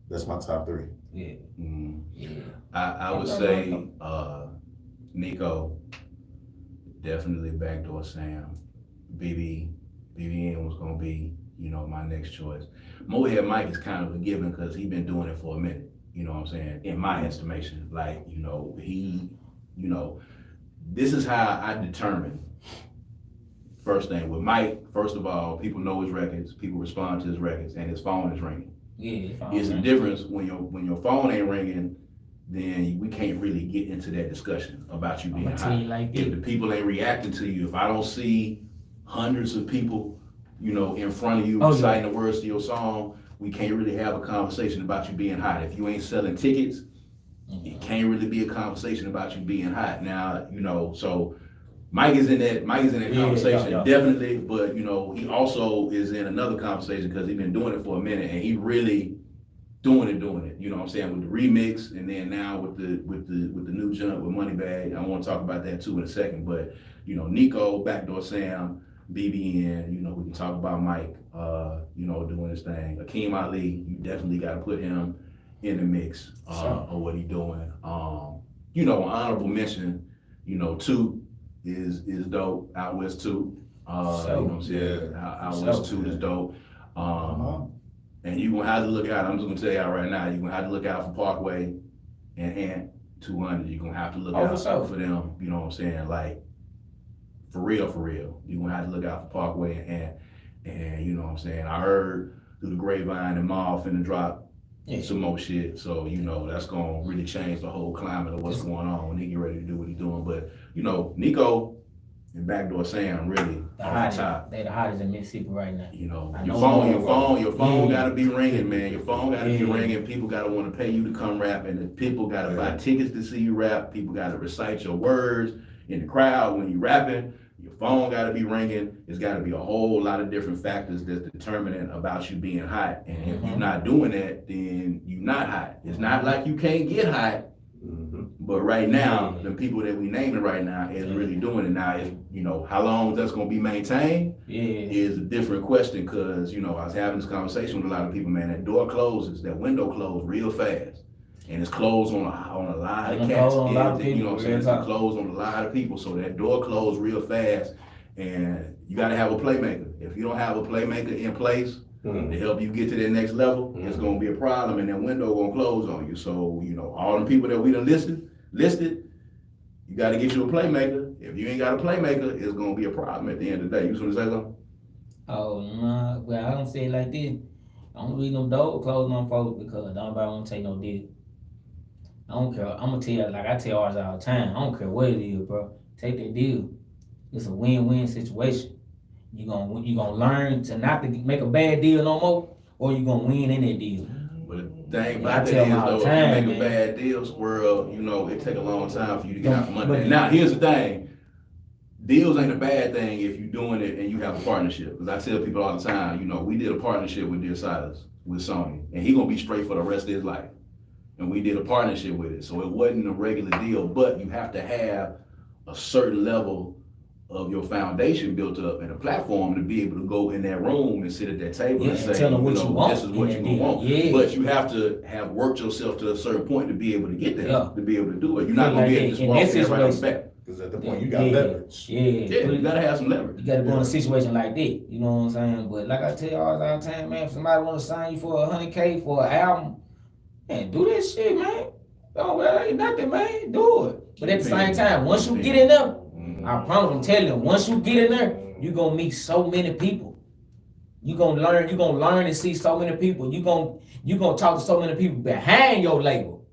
that's my top 3. Yeah. Mm. Yeah. I would say Nico, definitely Backdoor Sam. BBN was gonna be, you know, my next choice. Mohead Mike is kind of a given because he's been doing it for a minute. You know what I'm saying? In my estimation, like, you know, this is how I determine. First thing with Mike, first of all, people know his records, people respond to his records, and his phone is ringing. Yeah. It's a difference when your phone ain't ringing, then we can't really get into that discussion about you being hot. Like If the people ain't reacting to you, if I don't see hundreds of people, you know, in front of you reciting the words to your song, we can't really have a conversation about you being hot. If you ain't selling tickets, it can't really be a conversation about you being hot. Now, you know, so Mike is in that conversation, definitely, but you know, he also is in another conversation because he's been doing it for a minute and he really doing it, you know what I'm saying, with the remix and then now with the new jump with Moneybag. I want to talk about that too in a second, but you know, Nico, Backdoor Sam, BBN, you know, we can talk about Mike, you know, doing his thing. Akeem Ali, you definitely got to put him in the mix of what he's doing. You know, honorable mention, you know, Toot is dope. Out West Toot, you know what I'm saying? Out West Toot is dope. And you're gonna have to look out, I'm just gonna tell y'all right now, you're gonna have to look out for Parkway and Ant 200. You're gonna have to look out for them, you know what I'm saying? Like, for real. You're gonna have to look out for Parkway and Ant. And you know what I'm saying? I heard through the grapevine and Maul finna drop some more shit. So, you know, that's gonna really change the whole climate of what's going on when he get ready to do what he's doing. But, you know, Nico and Backdoor Sam really off the top. They the hottest in Mississippi right now. You know, your phone gotta be ringing, man. Your phone gotta be ringing. People gotta wanna pay you to come rap, and the people gotta buy tickets to see you rap. People gotta recite your words in the crowd when you rapping. Your phone gotta be ringing. It's gotta be a whole lot of different factors that's determinant about you being hot. And if you're not doing that, then you're not hot. It's not like you can't get hot. But right now, the people that we naming right now is really doing it. Now, if you know how long that's gonna be maintained is a different question. Cause you know I was having this conversation with a lot of people. Man, that door closes, that window closed real fast, and it's closed on a lot of cats. You know what I'm saying? It's closed on a lot of people. So that door closed real fast, and you got to have a playmaker. If you don't have a playmaker in place to help you get to that next level, it's gonna be a problem, and that window gonna close on you. So you know all the people that we done listed, you got to get you a playmaker. If you ain't got a playmaker, it's gonna be a problem at the end of the day. You was gonna say something? Oh no, well I don't say it like this. I don't read no door closing on folks because nobody want to take no deal. I don't care. I'm gonna tell you like I tell ours all the time. I don't care what it is, bro. Take that deal. It's a win-win situation. You gonna learn to not to make a bad deal no more, or you gonna win in that deal. But the thing about that is though, if you make a bad deal, squirrel, you know, it take a long time for you to get out the money. Now, here's the thing. Deals ain't a bad thing if you're doing it and you have a partnership. Because I tell people all the time, you know, we did a partnership with Dear Silas, with Sony, and he gonna be straight for the rest of his life. And we did a partnership with it. So it wasn't a regular deal, but you have to have a certain level of your foundation built up and a platform to be able to go in that room and sit at that table and say, tell them what you want. This is what you want. Yeah. But you have to have worked yourself to a certain point to be able to get there, to be able to do it. You're not gonna be able to just walk in right on the back. Because at the point you got leverage. Yeah, you gotta have some leverage. You gotta go in a situation like that. You know what I'm saying? But like I tell you all the time, man, if somebody wanna sign you for $100K for an album, man, do that shit, man. Oh, well, ain't nothing, man. Do it. But at the same time, once you get in there, I promise, I'm telling you, once you get in there, you're gonna meet so many people. You're gonna learn and see so many people. You're gonna talk to so many people behind your label.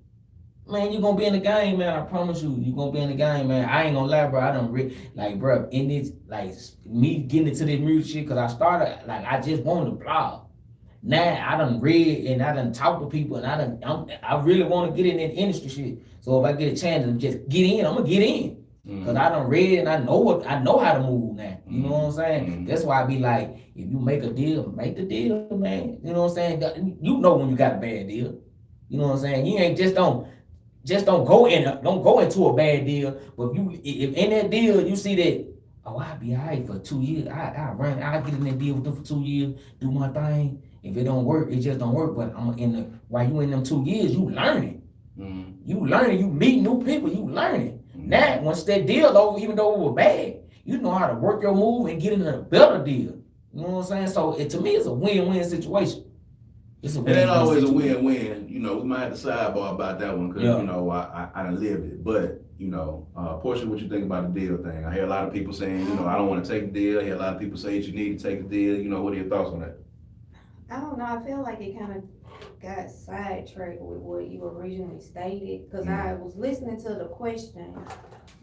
Man, you're gonna be in the game, man. I promise you, you're gonna be in the game, man. I ain't gonna lie, bro. I done like, bro, in this, like, me getting into this music shit, cause I started, like, I just wanted to blog. Now I done read and I done talked to people and I really want to get in that industry shit. So if I get a chance to just get in, I'm gonna get in. Cause I done read and I know how to move now. You know what I'm saying? That's why I be like, if you make a deal, make the deal, man. You know what I'm saying? You know when you got a bad deal. You know what I'm saying? You ain't just don't go into a bad deal. But if in that deal you see that, oh, I'll be all right for 2 years. I'll get in that deal with them for 2 years, do my thing. If it don't work, it just don't work. But while you in them 2 years, you learning. You learning, you meet new people, you learning. Now, once that deal over, even though it was bad, you know how to work your move and get in a better deal. You know what I'm saying? So to me, it's a win-win situation. It's a win-win. It ain't always a win-win. You know, we might have to sidebar about that one because you know I done lived it. But you know, Porschia, what you think about the deal thing? I hear a lot of people saying, you know, I don't want to take the deal. I hear a lot of people say that you need to take the deal. You know, what are your thoughts on that? I don't know. I feel like it kind of got sidetracked with what you originally stated because I was listening to the question,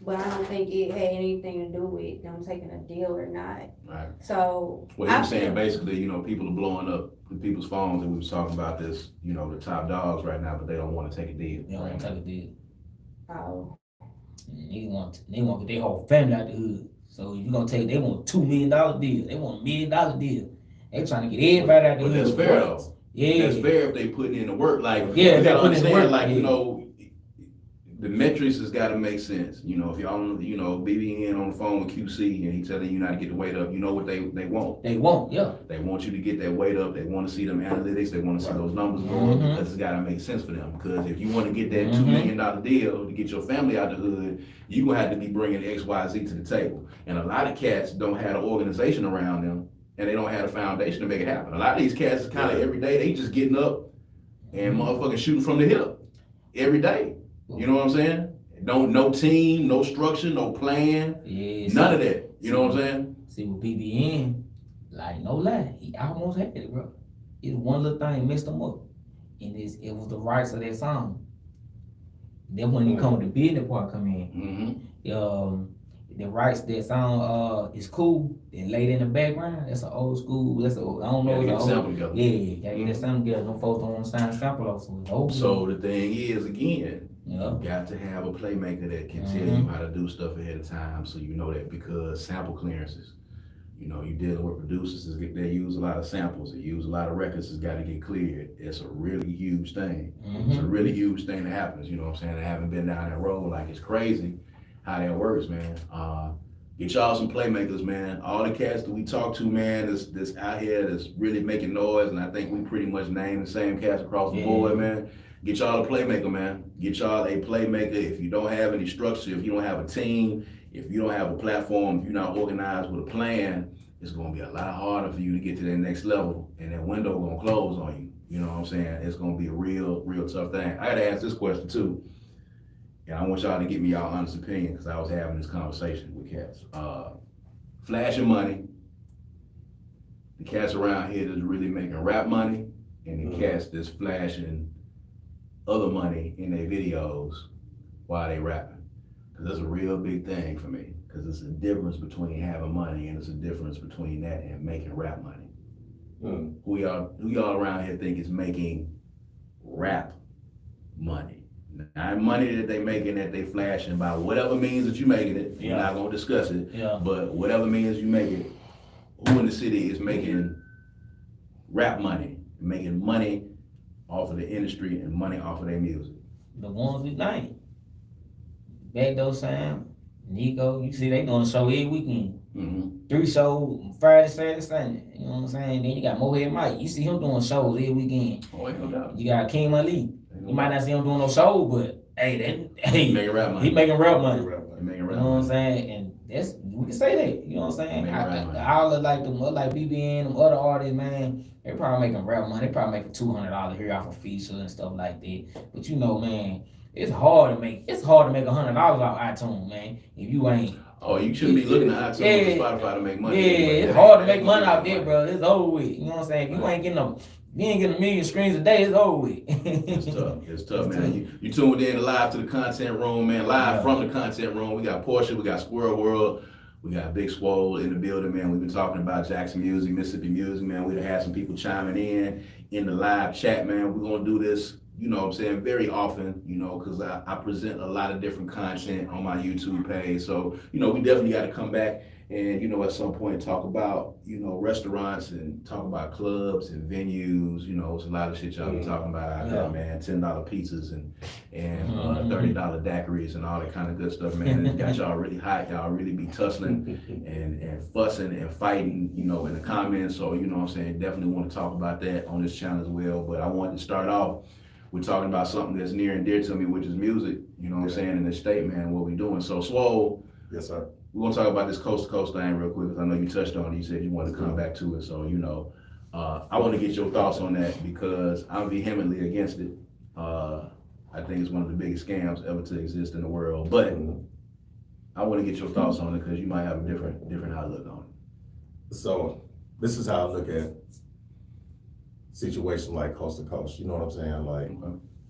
but I don't think it had anything to do with them taking a deal or not. Right. So what I'm saying basically, you know, people are blowing up people's phones, and we was talking about this, you know, the top dogs right now, but they don't want to take a deal. They don't want to take a deal. Oh. They want to get their whole family out the hood. So if you're gonna they want $2 million deal. They want $1 million deal. They trying to get everybody out the hood. But that's fair though. Yeah. That's fair if they put in the work. Like, you gotta understand, like, you know, the metrics has got to make sense. You know, if y'all, you know, BBN on the phone with QC and he telling you not to get the weight up, you know what they want. They want, They want you to get that weight up. They want to see them analytics. They want to see those numbers go up because it's got to make sense for them. Because if you want to get that $2 million deal to get your family out the hood, you gonna have to be bringing X, Y, Z to the table. And a lot of cats don't have an organization around them, and they don't have a foundation to make it happen. A lot of these cats is kind of every day they just getting up and motherfucking shooting from the hip every day. You know what I'm saying? No team, no structure, no plan, none of that. You know what I'm saying? See, with BBN, like, no lie, he almost had it, bro. It's one little thing messed him up, and it was the rights of that song. Then when you come with the business part come in, the rights that song is cool. Then laid in the background, that's an old school. I don't know. Get sample together. Yeah, get that sample together. No folks don't want to sign sample off. So the thing is, again, you got to have a playmaker that can tell you how to do stuff ahead of time, so you know that, because sample clearances, You know, you dealing with producers, they use a lot of samples, they use a lot of records, it's gotta get cleared. It's a really huge thing. It's a really huge thing that happens, you know what I'm saying? I haven't been down that road, like it's crazy how that works, man. Get y'all some playmakers, man. All the cats that we talk to, man, that's out here that's really making noise, and I think we pretty much name the same cats across the board, man. Get y'all a playmaker, man. Get y'all a playmaker. If you don't have any structure, if you don't have a team, if you don't have a platform, if you're not organized with a plan, it's gonna be a lot harder for you to get to that next level, and that window gonna close on you. You know what I'm saying? It's gonna be a real tough thing. I gotta ask this question too, and I want y'all to give me y'all honest opinion, because I was having this conversation with cats. Flashing money, the cats around here that's really making rap money, and the cats that's flashing other money in their videos while they rapping. Because that's a real big thing for me. Because it's a difference between having money, and it's a difference between that and making rap money. Who y'all around here think is making rap money? Not money that they making, that they flashing by whatever means that you making it. We're not gonna discuss it. But whatever means you make it, who in the city is making rap money, making money off of the industry and money off of their music? The ones we name. Backdoor Sam, Nico, you see they doing a show every weekend. 3 shows, Friday, Saturday, Sunday. You know what I'm saying? Then you got Mohead Mike. You see him doing shows every weekend. Oh, ain't no doubt. You got King Malik. You might not see him doing no show, but hey, He making rap money. He making rap money. He making You rap know what I'm money. saying? And that's, we can say that. You know what I'm saying? Making rap money. All of like them, like BBN, them other artists, man, they probably making rap money. They probably making $200 here off a feature and stuff like that. But you know, man, it's hard to make $100 off iTunes, man. If you ain't. Oh, you shouldn't be looking at iTunes or Spotify to make money. Yeah, it's hard to make money out there, bro. It's over with. You know what I'm saying? If you ain't getting a million screens a day, it's over with. It's tough, man. You tuned in live to the content room, man. Live from the content room. We got Porschia, we got Squirrel World, we got Big Swoll in the building, man. We've been talking about Jackson music, Mississippi music, man. We've had some people chiming in the live chat, man. We're gonna do this, you know what I'm saying, very often, you know, because I present a lot of different content on my YouTube page. So, you know, we definitely got to come back and, you know, at some point talk about, you know, restaurants and talk about clubs and venues. You know, it's a lot of shit y'all be talking about out there, man. $10 pizzas and $30 daiquiris and all that kind of good stuff, man. It got y'all really hot. Y'all really be tussling and fussing and fighting, you know, in the comments. So, you know what I'm saying, definitely want to talk about that on this channel as well. But I wanted to start off, we're talking about something that's near and dear to me, which is music, you know what I'm saying, in this state, man, what we doing. So, Swoll. Yes, sir. We're gonna talk about this coast to coast thing real quick, because I know you touched on it. You said you wanted to come back to it. So, you know, I want to get your thoughts on that, because I'm vehemently against it. I think it's one of the biggest scams ever to exist in the world. But I want to get your thoughts on it, because you might have a different outlook on it. So this is how I look at situation like coast to coast. You know what I'm saying? Like,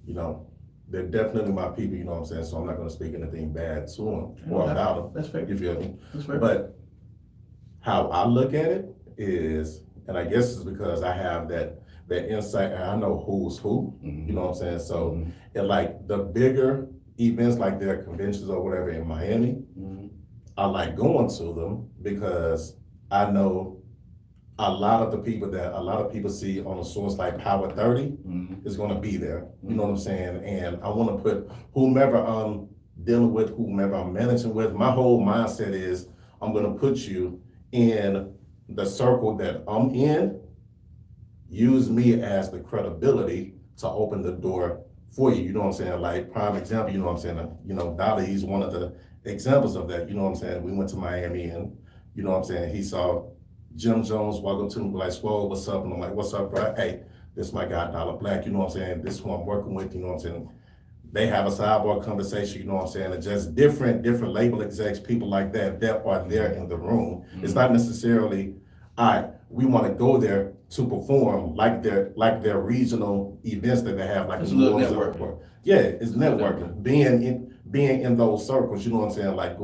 you know, they're definitely my people, you know what I'm saying? So I'm not gonna speak anything bad to them or about them. That's fair. You feel me? That's fair. But how I look at it is, and I guess it's because I have that insight and I know who's who, you know what I'm saying? So and like the bigger events, like their conventions or whatever in Miami, I like going to them because I know a lot of people see on a source like Power 30 is gonna be there. You know what I'm saying? And I wanna put whomever I'm dealing with, whomever I'm managing with, my whole mindset is I'm gonna put you in the circle that I'm in, use me as the credibility to open the door for you. You know what I'm saying? Like prime example, you know what I'm saying? You know, Dolly, he's one of the examples of that. You know what I'm saying? We went to Miami and, you know what I'm saying, he saw Jim Jones walk up to me like, Swoll, what's up? And I'm like, what's up, bro? Hey, this is my guy, Dollar Black, you know what I'm saying? This is who I'm working with, you know what I'm saying? They have a sidebar conversation, you know what I'm saying? And just different label execs, people like that are there in the room. It's not necessarily, we want to go there to perform like their regional events that they have, like it's a little networking. Yeah, it's networking. Being in those circles, you know what I'm saying? Like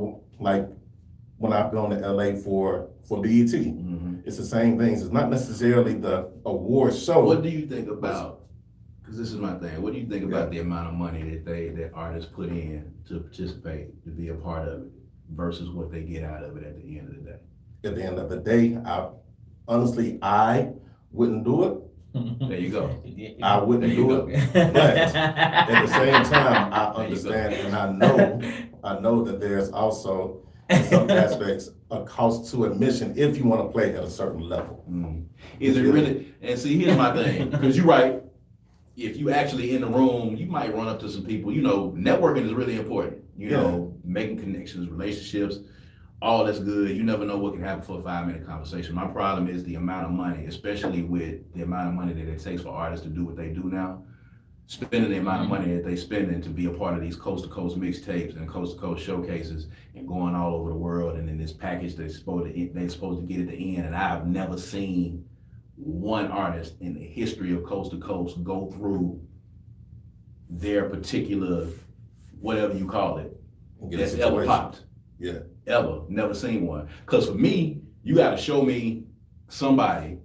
when I've gone to LA for BET, it's the same things. It's not necessarily the award show. What do you think about, because this is my thing, what do you think about the amount of money that artists put in to participate, to be a part of it, versus what they get out of it at the end of the day? at the end of the day, honestly, I wouldn't do it. There you go. I wouldn't do it. But at the same time, I understand and I know that there's also in some aspects a cost to admission if you want to play at a certain level. Is it really? And see, here's my thing, because you're right. If you actually in the room, you might run up to some people. You know, networking is really important. You know, making connections, relationships, all that's good. You never know what can happen for a 5-minute conversation. My problem is the amount of money, especially with the amount of money that it takes for artists to do what they do now. Spending the amount of money that they spending to be a part of these coast-to-coast mixtapes and coast-to-coast showcases and going all over the world, and in this package they're supposed to get at the end. And I've never seen one artist in the history of Coast to Coast go through their particular, whatever you call it, that's ever popped. Yeah. Ever. Never seen one. Because for me, you got to show me somebody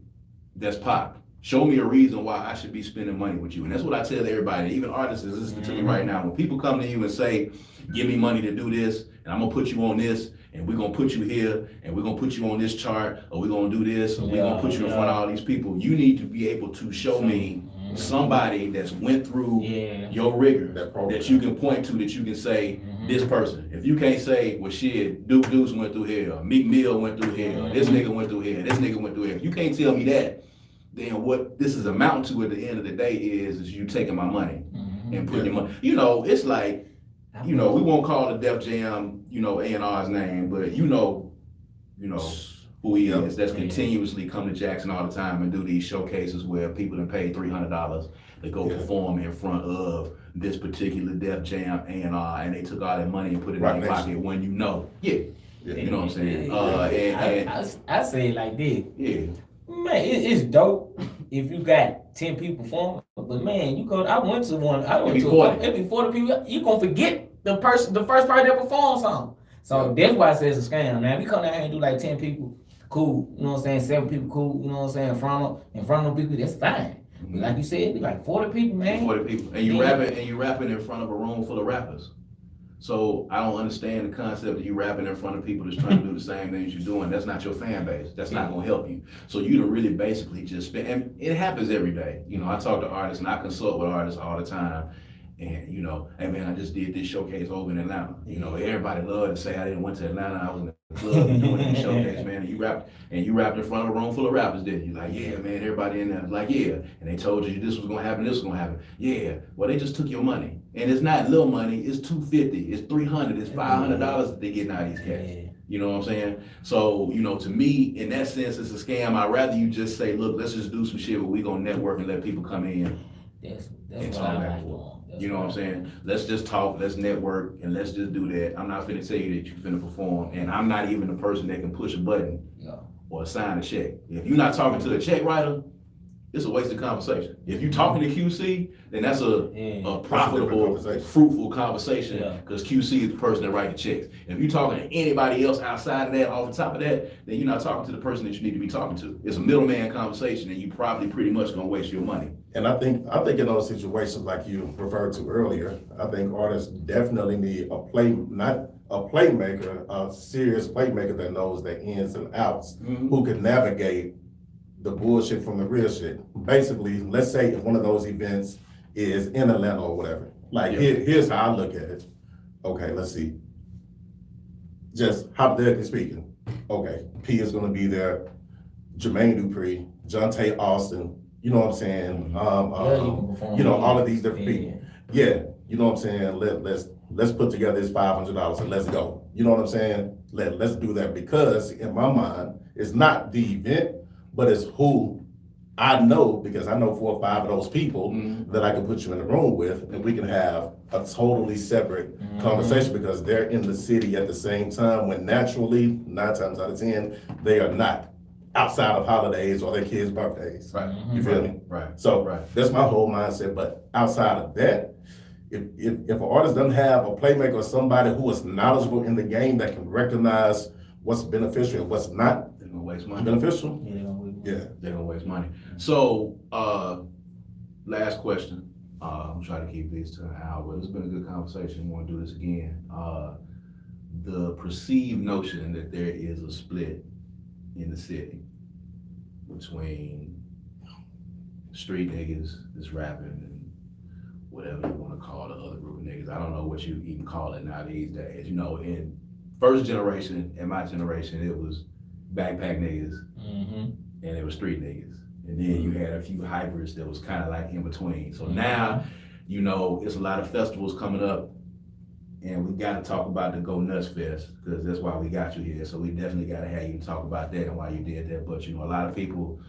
that's popped. Show me a reason why I should be spending money with you. And that's what I tell everybody, even artists that's listening to me right now. When people come to you and say, give me money to do this, and I'm going to put you on this, and we're going to put you here, and we're going to put you on this chart, or we're going to do this, or we're going to put you in front of all these people. You need to be able to show me somebody that's went through your rigor, that you can point to, that you can say, this person. If you can't say, well, shit, Duke Deuce went through here, Meek Mill went through here, this nigga went through here, this nigga went through here. If you can't tell me that, then what this is amounting to at the end of the day is you taking my money and putting your money. You know, it's like, you know, we won't call the Def Jam, you know, A&R's name, but you know who he is. That's continuously come to Jackson all the time and do these showcases where people done paid $300 to go perform in front of this particular Def Jam A&R, and they took all that money and put it in their pocket when you know. You know what I'm saying? I say it like this. Yeah. Man, it's dope if you got 10 people performing, but man, I went to it'd be 40 people. You gonna forget the first person that performed something. So that's why I say it's a scam. Now, if you come down here and do like 10 people, cool. You know what I'm saying? 7 people, cool. You know what I'm saying? In front of people, that's fine. But like you said, it'd be like 40 people, man. 40 people, and you rapping in front of a room full of rappers. So I don't understand the concept of you rapping in front of people that's trying to do the same things you're doing. That's not your fan base. That's not gonna help you. So you don't really basically just spend, and it happens every day. You know, I talk to artists and I consult with artists all the time. And you know, hey man, I just did this showcase over in Atlanta. You know, everybody loved to say I didn't went to Atlanta. I was in the club doing this showcase, man. And you rapped in front of a room full of rappers, didn't you? Like, yeah, man, everybody in there was like, yeah. And they told you this was gonna happen, this was gonna happen. Yeah. Well, they just took your money. And it's not little money, it's $250, it's $300, it's $500 that they getting out of these cats. You know what I'm saying? So, you know, to me, in that sense, it's a scam. I'd rather you just say, look, let's just do some shit where we gonna network and let people come in and talk back and forth. You know what I'm saying? Let's just talk, let's network, and let's just do that. I'm not finna tell you that you finna perform, and I'm not even the person that can push a button or sign a check. If you're not talking to a check writer, it's a wasted conversation. If you're talking to QC, then that's a profitable, fruitful conversation, because QC is the person that writes the checks. If you're talking to anybody else outside of that, off the top of that, then you're not talking to the person that you need to be talking to. It's a middleman conversation, and you probably pretty much gonna waste your money. And I think in those situations like you referred to earlier, I think artists definitely need not a playmaker, a serious playmaker that knows the ins and outs, who can navigate the bullshit from the real shit. Basically, let's say if one of those events is in Atlanta or whatever. Like here's how I look at it. Okay, let's see. Just hypothetically speaking. Okay, P is gonna be there, Jermaine Dupri, Jonte Austin, you know what I'm saying? You know, all of these different people. Yeah, you know what I'm saying? Let's put together this $500 and let's go. You know what I'm saying? Let's do that, because in my mind, it's not the event, but it's who I know, because I know 4 or 5 of those people that I can put you in the room with, and we can have a totally separate conversation, because they're in the city at the same time, when naturally, 9 times out of 10, they are not, outside of holidays or their kids' birthdays. Right. You feel me? Right. So that's my whole mindset. But outside of that, if an artist doesn't have a playmaker or somebody who is knowledgeable in the game that can recognize what's beneficial and what's not, they're gonna waste money. Beneficial? They're gonna waste money. So, last question. I'm trying to keep these to an hour, but it's been a good conversation. We want to do this again. The perceived notion that there is a split in the city between street niggas that's rapping and whatever you want to call the other group of niggas. I don't know what you even call it now these days. You know, in first generation, in my generation, it was backpack niggas and it was street niggas. And then you had a few hybrids that was kind of like in between. So now, you know, it's a lot of festivals coming up, and we got to talk about the Go Nuts Fest, because that's why we got you here. So we definitely got to have you talk about that and why you did that. But, you know, a lot of people,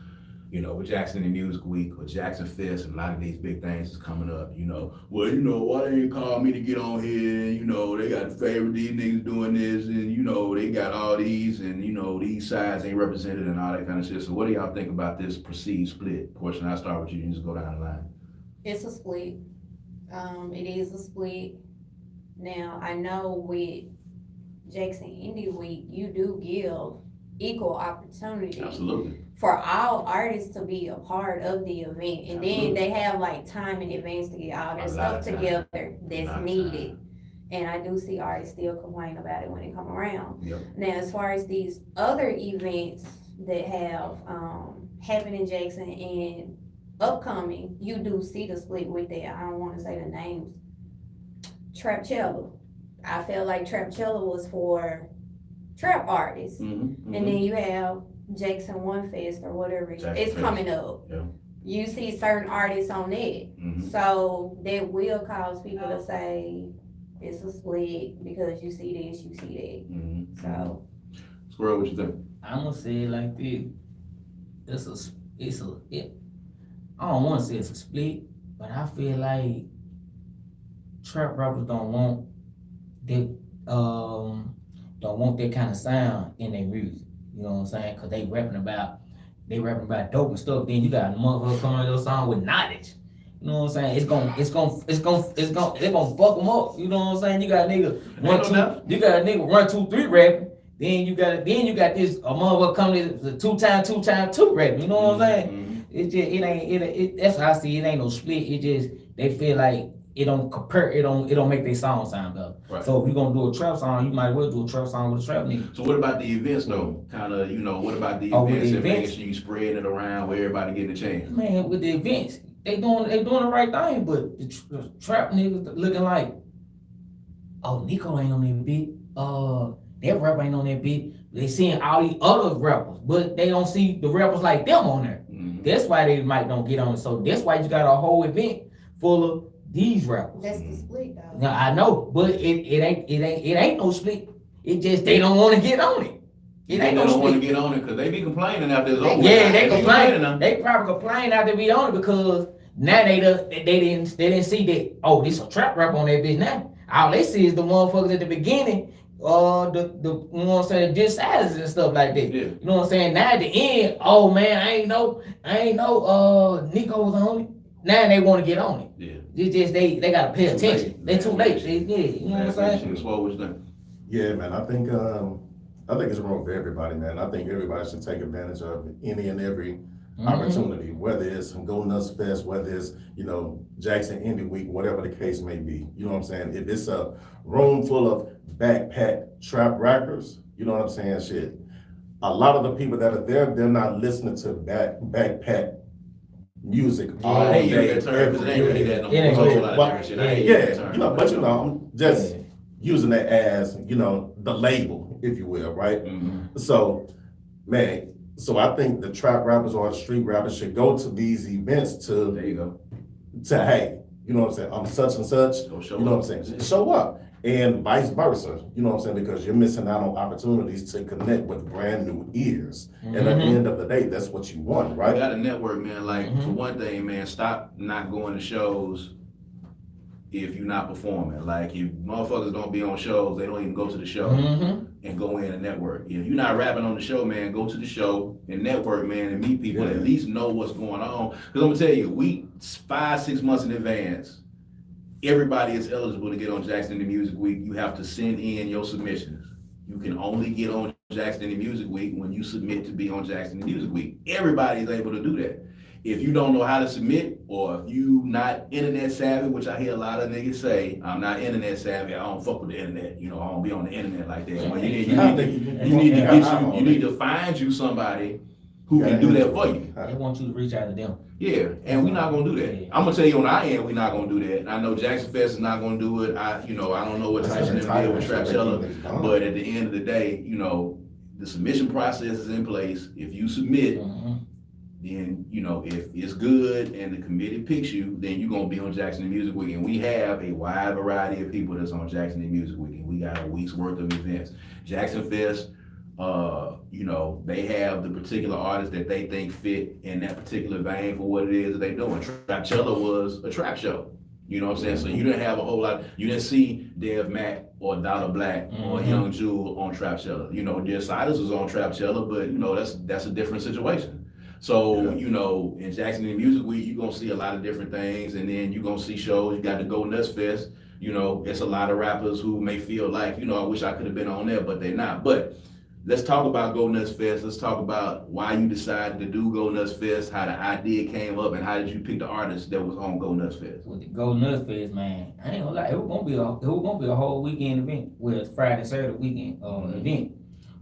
you know, with Jackson and Music Week or Jackson Fest, and a lot of these big things is coming up, you know. Well, you know, why they ain't call me to get on here? You know, they got favorite these niggas doing this, and, you know, they got all these, and, you know, these sides ain't represented and all that kind of shit. So what do y'all think about this perceived split? Portia, I'll start with you and just go down the line. It's a split. It is a split. Now, I know with Jackson Indie Week, you do give equal opportunity. Absolutely. For all artists to be a part of the event, and then they have like time in advance to get all their stuff together that's needed. And I do see artists still complain about it when it come around. Yep. Now, as far as these other events that have happened in Jackson and upcoming, you do see the split with that. I don't want to say the names. Trapcella. I feel like Trapcella was for trap artists, and then you have Jackson One Fest or whatever it's coming up. Yeah. You see certain artists on it, so that will cause people to say it's a split because you see this, you see that. So, Squirrel, what you think? I'm gonna say it like this. I don't want to say it's a split, but I feel like trap rappers don't want that kind of sound in their music. You know what I'm saying? Cause they rapping about dope and stuff. Then you got a motherfucker coming on your song with knowledge. You know what I'm saying? It's gonna fuck them up. You know what I'm saying? You got a nigga you got a nigga 1, 2, 3 rapping. Then you got this a motherfucker coming to 2 times 2 rapping. You know what I'm saying? That's how I see it. Ain't no split. It just they feel like it don't compare. It don't make their song sound better. Right. So if you're gonna do a trap song, you might as well do a trap song with a trap nigga. So what about the events though? Kind of, you know, what about the events and making sure you spread it around where everybody getting a chance? Man, with the events, they doing the right thing, but the trap niggas looking like, oh, Nico ain't on that beat. That rapper ain't on that beat. They seeing all these other rappers, but they don't see the rappers like them on there. That's why they might don't get on it. So that's why you got a whole event full of these rappers. That's the split though. Now I know, but it ain't no split. It just they don't want to get on it. It ain't no split. They don't want to get on it because they be complaining after it's over. Yeah, they complain. They probably complain after be on it because now they didn't see that. Oh, this a trap rapper on that bitch now. All they see is the motherfuckers at the beginning. The you know what I'm saying, diss sizes and stuff like that. Yeah. You know what I'm saying? Now at the end, oh man, I ain't know Nico was on it. Now they want to get on it. Yeah. It's just they gotta pay attention. They too late. You know what I'm saying? Swoll, what you think? Yeah, man, I think it's wrong for everybody, man. I think everybody should take advantage of any and every opportunity, whether it's Go Nuts Fest, whether it's, you know, Jackson Indie Week, whatever the case may be. You know what I'm saying? If it's a room full of backpack trap rappers, you know what I'm saying? Shit. A lot of the people that are there, they're not listening to backpack music all day. You know, but you know, I'm just using that as, you know, the label, if you will, right? So, man, so I think the trap rappers or the street rappers should go to these events to, there you go, to, hey, you know what I'm saying, I'm such and such, you know what I'm saying, show up, and vice versa, you know what I'm saying, because you're missing out on opportunities to connect with brand new ears, and at the end of the day, that's what you want, right? You got to network, man, like, for one thing, man, stop not going to shows if you're not performing. Like, if motherfuckers don't be on shows, they don't even go to the show and go in and network. If you're not rapping on the show, man, go to the show and network, man, and meet people, and at least know what's going on. Because I'm gonna tell you, 5-6 months in advance, everybody is eligible to get on Jackson Indie Music Week. You have to send in your submissions. You can only get on Jackson Indie Music Week when you submit to be on Jackson Indie Music Week. Everybody is able to do that. if you don't know how to submit, or if you not internet savvy, which I hear a lot of niggas say, I'm not internet savvy, I don't fuck with the internet, you know, I don't be on the internet like that. Well, you need to find you somebody who can do that for you. They want you to reach out to them. Yeah, and we're not gonna do that. I'm gonna tell you on our end, we're not gonna do that. I know Jackson Fest is not gonna do it. I don't know what Tyson did with Trapchella, but at the end of the day, you know, the submission process is in place. If you submit, then, you know, if it's good and the committee picks you, then you're gonna be on Jackson Music Week. And we have a wide variety of people that's on Jackson Music Week, and we got a week's worth of events. Jackson Fest, you know, they have the particular artists that they think fit in that particular vein for what it is that they doing. Trapchella was a trap show. You know what I'm saying? So you didn't have a whole lot. You didn't see Dev Mack or Dollar Black or Young Jewel on Trapchella. You know, Dear Siders was on Trapchella, but you know that's a different situation. So, you know, in Jackson Music Week, you're gonna see a lot of different things, and then you're gonna see shows. You got the Go Nuts Fest. You know, it's a lot of rappers who may feel like, you know, I wish I could have been on there, but they're not. But let's talk about Go Nuts Fest. Let's talk about why you decided to do Go Nuts Fest, how the idea came up, and how did you pick the artist that was on Go Nuts Fest? With the Go Nuts Fest, man, I ain't gonna lie, it was gonna be a whole weekend event. Well, it's Friday, Saturday weekend event.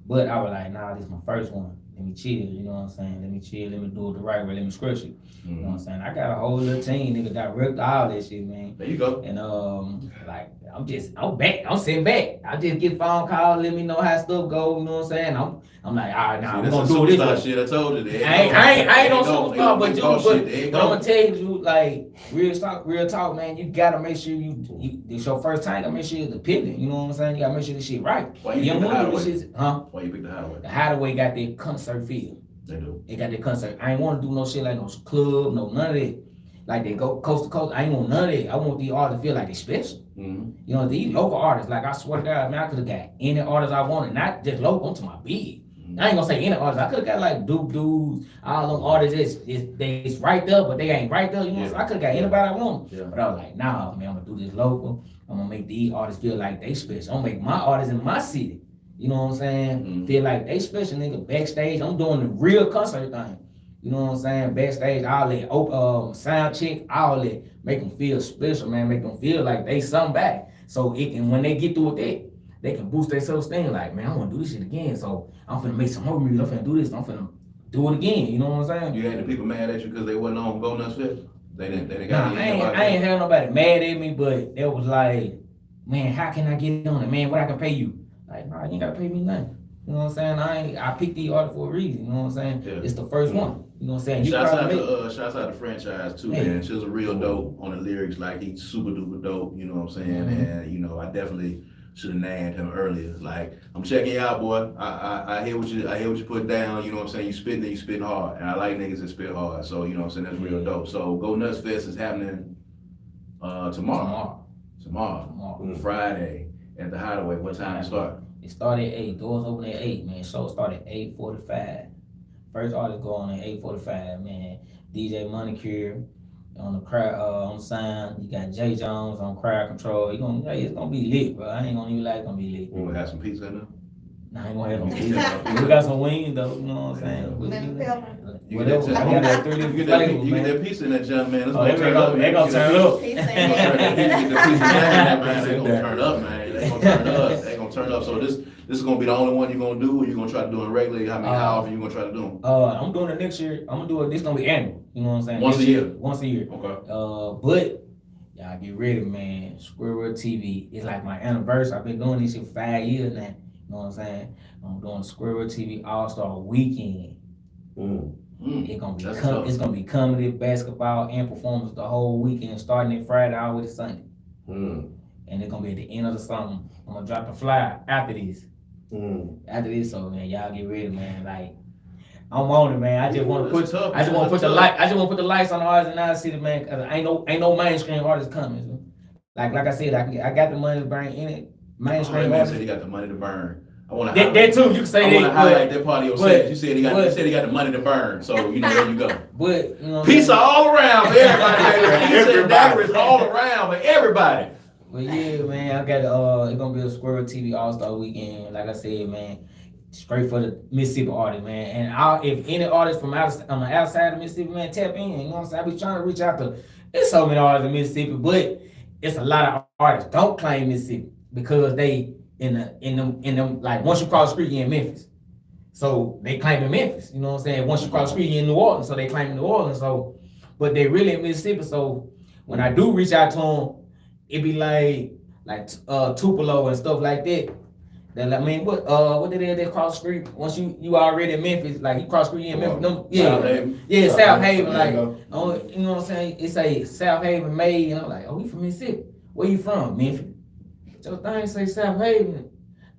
But I was like, nah, this is my first one. Let me chill, you know what I'm saying? Let me chill, let me do it the right way, let me scratch it. You know what I'm saying? I got a whole little team, nigga, direct all that shit, man. There you go. And like, I'm sitting back. I just get phone calls, let me know how stuff go, you know what I'm saying? I'm like, all right, now we're gonna do this. Shit, I told you that. I ain't no superstar, but I'm gonna tell you, like, real talk, man, you gotta make sure it's your first time, you gotta make sure you're dependent, you know what I'm saying? You gotta make sure this shit right. Why you pick the Hideaway? Why you pick the Hideaway? The Hideaway got their concert feel. They do. They got their concert. I ain't wanna do no shit like no club, no none of that. Like they go coast to coast. I ain't want none of that. I want these artists to feel like they special. You know, these local artists, like I swear to God, man, I could have got any artist I wanted, not just local, I'm to my big. I ain't gonna say any artist. I could have got like Duke Dudes, all them artists it's right there, but they ain't right there. You know, so I could have got anybody I wanted. Yeah. But I was like, nah, man, I'm gonna do this local. I'm gonna make these artists feel like they special. I'm gonna make my artists in my city, you know what I'm saying, feel like they special, nigga. Backstage, I'm doing the real concert thing. You know what I'm saying? Backstage, all that, sound check, all that. Make them feel special, man. Make them feel like they somebody. So it can, when they get through with that, they can boost their self-esteem. Like, man, I want to do this shit again. So I'm finna make some more music. I'm finna do this. I'm finna do it again. You know what I'm saying? You had the people mad at you because they wasn't on Go Nuts Fest? They didn't got I ain't had nobody mad at me, but it was like, man, how can I get on it? Man, what I can pay you? Like, nah, you ain't gotta pay me nothing. You know what I'm saying? I picked the artist for a reason. You know what I'm saying? Yeah. It's the first one. You know what I'm saying? Shouts out to Franchise too, man. She was a real dope on the lyrics. Like, he's super duper dope. You know what I'm saying? And you know, I definitely should have named him earlier. Like, I'm checking you out, boy. I hear what you put down. You know what I'm saying? You spitting hard, and I like niggas that spit hard. So you know what I'm saying? That's real dope. So Go Nuts Fest is happening tomorrow. Friday at the Hideaway. What time it start? It started at 8. Doors open at 8, man. Show started at 8:45. First artist go on at 8:45, man. DJ Monicure on the crowd, on sound. You got Jay Jones on crowd control. It's gonna be lit, bro. I ain't gonna even lie, it's gonna be lit. We gonna have some pizza in there? Nah, I ain't gonna have no pizza. We got some wings though, you know what I'm saying? You get that pizza in that junk, man. It's gonna turn up. They gonna turn up. They gonna turn up, man. They gonna turn up. So this is gonna be the only one you're gonna do, or you gonna try to do it regularly? How often you gonna try to do them? I'm doing it next year. I'm gonna do it. This gonna be annual. You know what I'm saying? Once a year. Once a year. Okay. But y'all get ready, man. Square World TV. It's like my anniversary. I've been doing this shit for 5 years now. You know what I'm saying? I'm doing Square World TV All-Star Weekend. It's gonna be comedy, basketball, and performance the whole weekend, starting at Friday all the way to Sunday. And it's gonna be at the end of the summer. I'm gonna drop the flyer after this. So man, y'all get ready, man. Like, I'm on it, man. I just want to put the lights on the artists in our city, man. Cause ain't no mainstream artists coming. So. Like I said, I got the money to burn in it. Mainstream artists. Said he got the money to burn. I want to that too. You can say that. I want to highlight that part of your set. You said he got the money to burn. So you know, there you go. But you know, pizza all around for everybody. Pizza and daiquiris all around for everybody. Well, yeah, man. I got it's gonna be a Squirrel TV All-Star Weekend. Like I said, man, straight for the Mississippi artist, man. And if any artist from on the outside of Mississippi, man, tap in. You know what I'm saying? I be trying to reach out to. There's so many artists in Mississippi, but it's a lot of artists don't claim Mississippi because they in them like once you cross the street, you're in Memphis. So they claim in Memphis, you know what I'm saying? Once you cross the street, you're in New Orleans, so they claim in New Orleans. So, but they really in Mississippi. So when I do reach out to them, it be like Tupelo and stuff like that. That I mean, what did they cross the street? Once you already in Memphis, like you cross the street in Memphis, South Haven, like you know what I'm saying? It's a South Haven made, and I'm like, oh, we from Mississippi. Where you from? Memphis. Your thing say South Haven.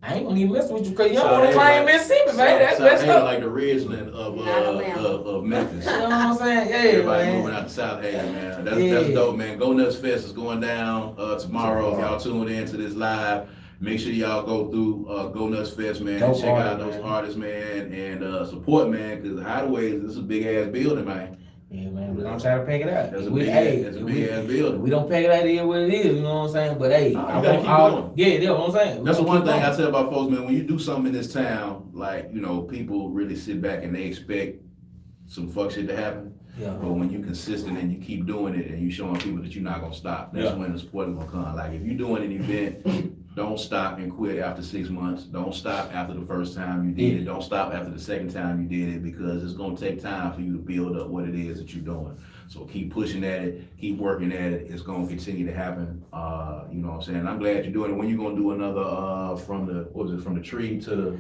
I ain't gonna even mess with you because you don't want to claim Mississippi, man. That's messed up. Like the Ridgeland of Memphis. You know what I'm saying? Yeah, everybody man. moving out to South Haven, man. That's dope, man. Go Nuts Fest is going down tomorrow. If y'all tuned in to this live, make sure y'all go through Go Nuts Fest, man, and check out those artists, man, and support, man, because Hideaways, this is a big ass building, man. Yeah, man, we're gonna try to peg it out. That's a big ass building. We don't peg it out, it is what it is, you know what I'm saying? But hey, I want all. Yeah, that's what I'm saying. That's the one thing I tell about folks, man, when you do something in this town, like, you know, people really sit back and they expect some fuck shit to happen. Yeah. But when you're consistent and you keep doing it and you showing people that you're not gonna stop, that's when the support is gonna come. Like if you're doing an event, don't stop and quit after 6 months. Don't stop after the first time you did it. Don't stop after the second time you did it because it's gonna take time for you to build up what it is that you're doing. So keep pushing at it, keep working at it. It's gonna continue to happen. You know what I'm saying? I'm glad you're doing it. When you gonna do another from the tree to the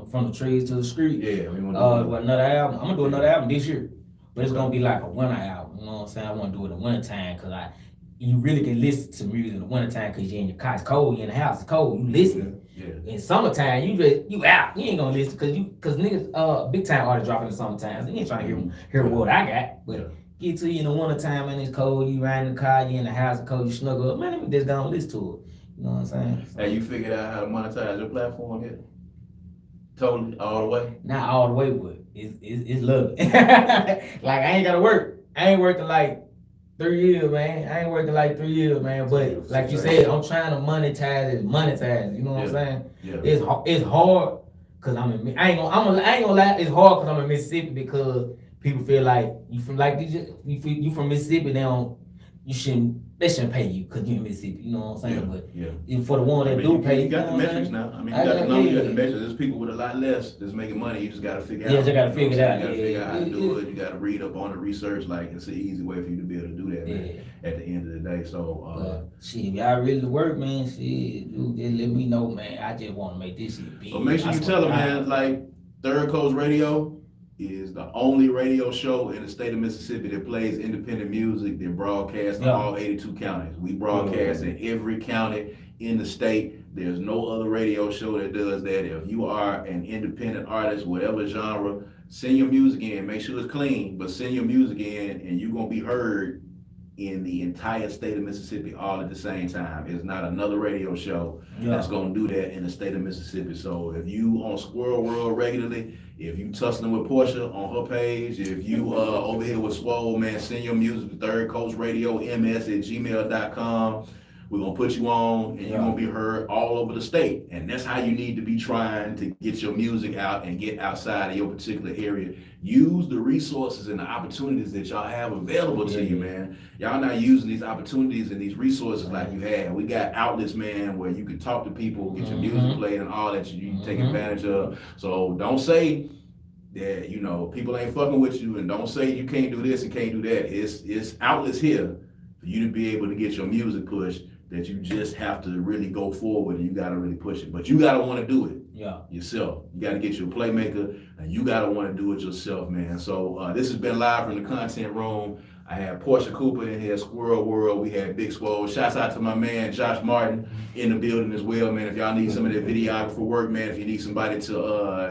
from the trees to the street? Yeah, we wanna do another album. I'm gonna do another album this year. But it's gonna be like a winter album, you know what I'm saying? I wanna do it in the winter time because you really can listen to music in the winter time because you're in your car, it's cold, you're in the house, it's cold, you listening. Yeah. In summertime, you out, you ain't gonna listen because niggas, big time artists dropping in the summertime, so you ain't trying to hear what I got. But get to you in the winter time and it's cold, you ride in the car, you in the house, it's cold, you snuggle up, man, let me just go and listen to it. You know what I'm saying? So, hey, you figured out how to monetize your platform yet? Totally, all the way? Not all the way, but it's lovely. Like I ain't gotta work. I ain't working like 3 years, man. But like you said, I'm trying to monetize it. You know what I'm saying? Yeah. It's hard because I ain't gonna lie. It's hard because I'm in Mississippi because people feel like you from Mississippi. They shouldn't pay you because you're in Mississippi. You know what I'm saying? But for the one that do pay, you got the metrics now. I mean, you got the numbers, you got the metrics. There's people with a lot less that's making money. You just got to figure out. Yeah, you got to figure it out. You got to figure out how to do it. You got to read up on the research. Like it's an easy way for you to be able to do that, man. At the end of the day, so. Shit, if y'all really work, man. Shit, dude, just let me know, man. I just want to make this shit big. So make sure you tell them, man. Like Third Coast Radio is the only radio show in the state of Mississippi that plays independent music that broadcasts in all 82 counties. We broadcast in every county in the state. There's no other radio show that does that. If you are an independent artist, whatever genre, send your music in. Make sure it's clean, but send your music in and you're going to be heard in the entire state of Mississippi all at the same time. It's not another radio show that's going to do that in the state of Mississippi. So if you on Squirrel World regularly, if you tussling with Porschia on her page, if you over here with Swoll, man, send your music to Third Coast Radio ms@gmail.com. We're going to put you on and you're going to be heard all over the state. And that's how you need to be trying to get your music out and get outside of your particular area. Use the resources and the opportunities that y'all have available to you, man. Y'all not using these opportunities and these resources like you have. We got outlets, man, where you can talk to people, get your music played and all that you take advantage of. So don't say that, you know, people ain't fucking with you and don't say you can't do this and can't do that. It's outlets here for you to be able to get your music pushed. That you just have to really go forward and you gotta really push it. But you gotta wanna do it yourself. You gotta get your playmaker and you gotta wanna do it yourself, man. So this has been live from the content room. I had Porschia Cooper in here, Squirrel World. We had Big Swoll. Shouts out to my man, Josh Martin in the building as well, man. If y'all need some of that videographer work, man, if you need somebody to,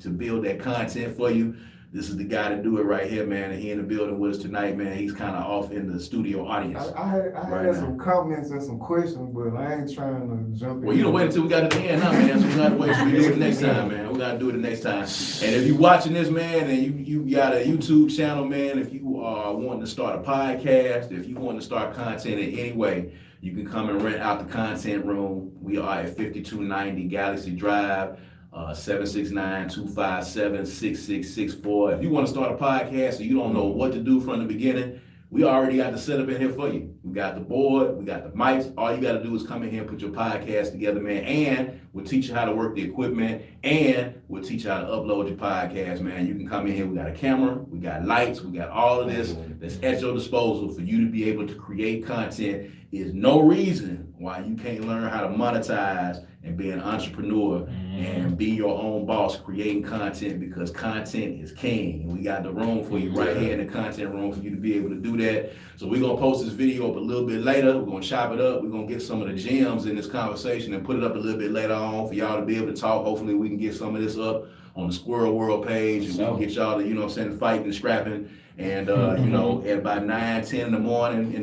to build that content for you, this is the guy to do it right here, man. And he in the building with us tonight, man. He's kind of off in the studio audience. I had some comments and some questions, but I ain't trying to jump in. Well, you don't wait until we got to the end, huh, man? So we got to wait. So we do it next time, man. We got to do it the next time. And if you're watching this, man, and you got a YouTube channel, man, if you are wanting to start a podcast, if you want to start content in any way, you can come and rent out the content room. We are at 5290 Galaxy Drive. 769-257-6664. If you want to start a podcast and you don't know what to do from the beginning, we already got the setup in here for you. We got the board, we got the mics. All you got to do is come in here and put your podcast together, man. And we'll teach you how to work the equipment, and we'll teach you how to upload your podcast, man. You can come in here. We got a camera, we got lights, we got all of this that's at your disposal for you to be able to create content. Is no reason why you can't learn how to monetize and be an entrepreneur and be your own boss creating content, because content is king. And we got the room for you right here in the content room for you to be able to do that. So we're going to post this video up a little bit later. We're going to chop it up. We're going to get some of the gems in this conversation and put it up a little bit later on for y'all to be able to talk. Hopefully we can get some of this up on the Squirrel World page, and we can get y'all to, you know what I'm saying, fighting and scrapping. And, you know, at about 9, 10 in the morning,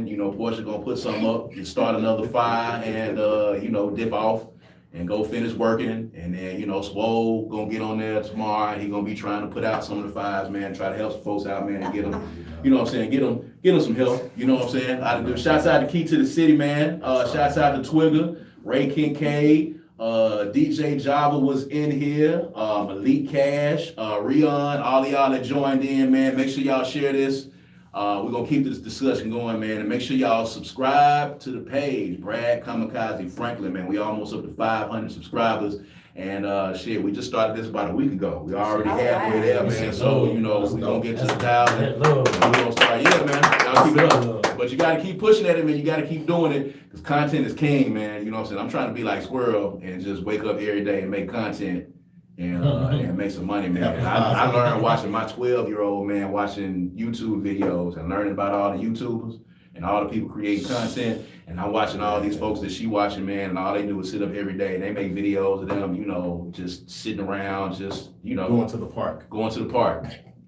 you know, Porschia gonna put something up and start another fire and, you know, dip off and go finish working. And then, you know, Swoll gonna get on there tomorrow. He gonna be trying to put out some of the fires, man, try to help some folks out, man, and get them, you know what I'm saying, get them some help, you know what I'm saying. Shouts out to Key to the City, man. Shouts out to Twigger, Ray Kincaid. DJ Java was in here, Elite Cash, Rion, all of y'all that joined in, man. Make sure y'all share this. We're gonna keep this discussion going, man, and make sure y'all subscribe to the page. Brad Kamikaze Franklin, man. We almost up to 500 subscribers. And shit, we just started this about a week ago. We already halfway there, man. So, you know, we're gonna get to the 1,000. We're gonna start, yeah, man. Y'all keep it up. But you gotta keep pushing at it, man. You gotta keep doing it, because content is king, man. You know what I'm saying? I'm trying to be like Squirrel and just wake up every day and make content and make some money, man. I learned watching my 12-year-old, man, watching YouTube videos and learning about all the YouTubers and all the people creating content. And I'm watching all these folks that she watching, man, and all they do is sit up every day. And they make videos of them, you know, just sitting around, just, you know. Going to the park.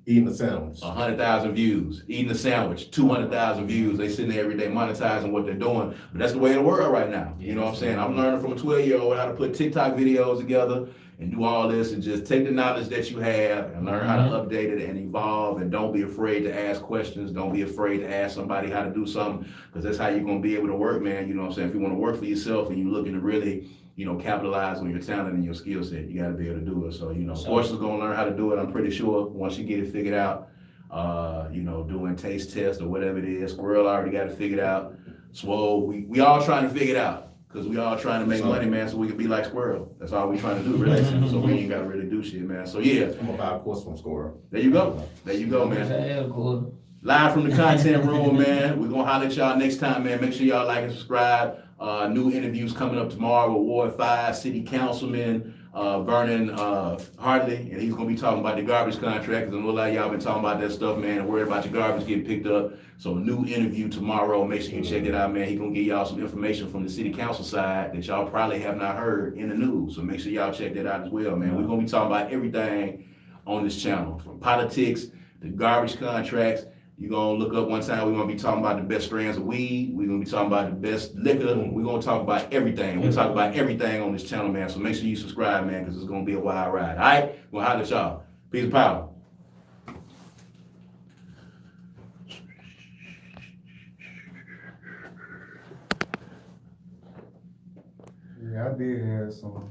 Eating a sandwich. 100,000 views. Eating a sandwich. 200,000 views. They sitting there every day monetizing what they're doing. But that's the way of the world right now. You know what I'm saying? I'm learning from a 12-year-old how to put TikTok videos together and do all this, and just take the knowledge that you have and learn how to update it and evolve. And don't be afraid to ask questions. Don't be afraid to ask somebody how to do something, because that's how you're going to be able to work, man. You know what I'm saying? If you want to work for yourself and you're looking to really, you know, capitalize on your talent and your skill set, you got to be able to do it. So, you know, Portia's going to learn how to do it, I'm pretty sure, once you get it figured out. You know, doing taste tests or whatever it is. Squirrel already got it figured out. Swoll, we all trying to figure it out, because we all trying to make money, man, so we can be like Squirrel. That's all we trying to do, really. So we ain't got to really do shit, man. So, yeah. I'm going to buy a course from Squirrel. There you go. There you go, man. Live from the content room, man. We're going to holler at y'all next time, man. Make sure y'all like and subscribe. New interviews coming up tomorrow with Ward 5 City Councilman Vernon Hartley, and he's going to be talking about the garbage contract, because I know a lot of y'all been talking about that stuff, man, and worried about your garbage getting picked up. So new interview tomorrow. Make sure you check it out, man. He's going to give y'all some information from the city council side that y'all probably have not heard in the news. So make sure y'all check that out as well, man. We're going to be talking about everything on this channel, from politics to garbage contracts. You're going to look up one time, we're going to be talking about the best strands of weed. We're going to be talking about the best liquor. We're going to talk about everything. We'll talk about everything on this channel, man. So make sure you subscribe, man, because it's going to be a wild ride. All right? We'll holler at y'all. Peace and power. Yeah, I did have some.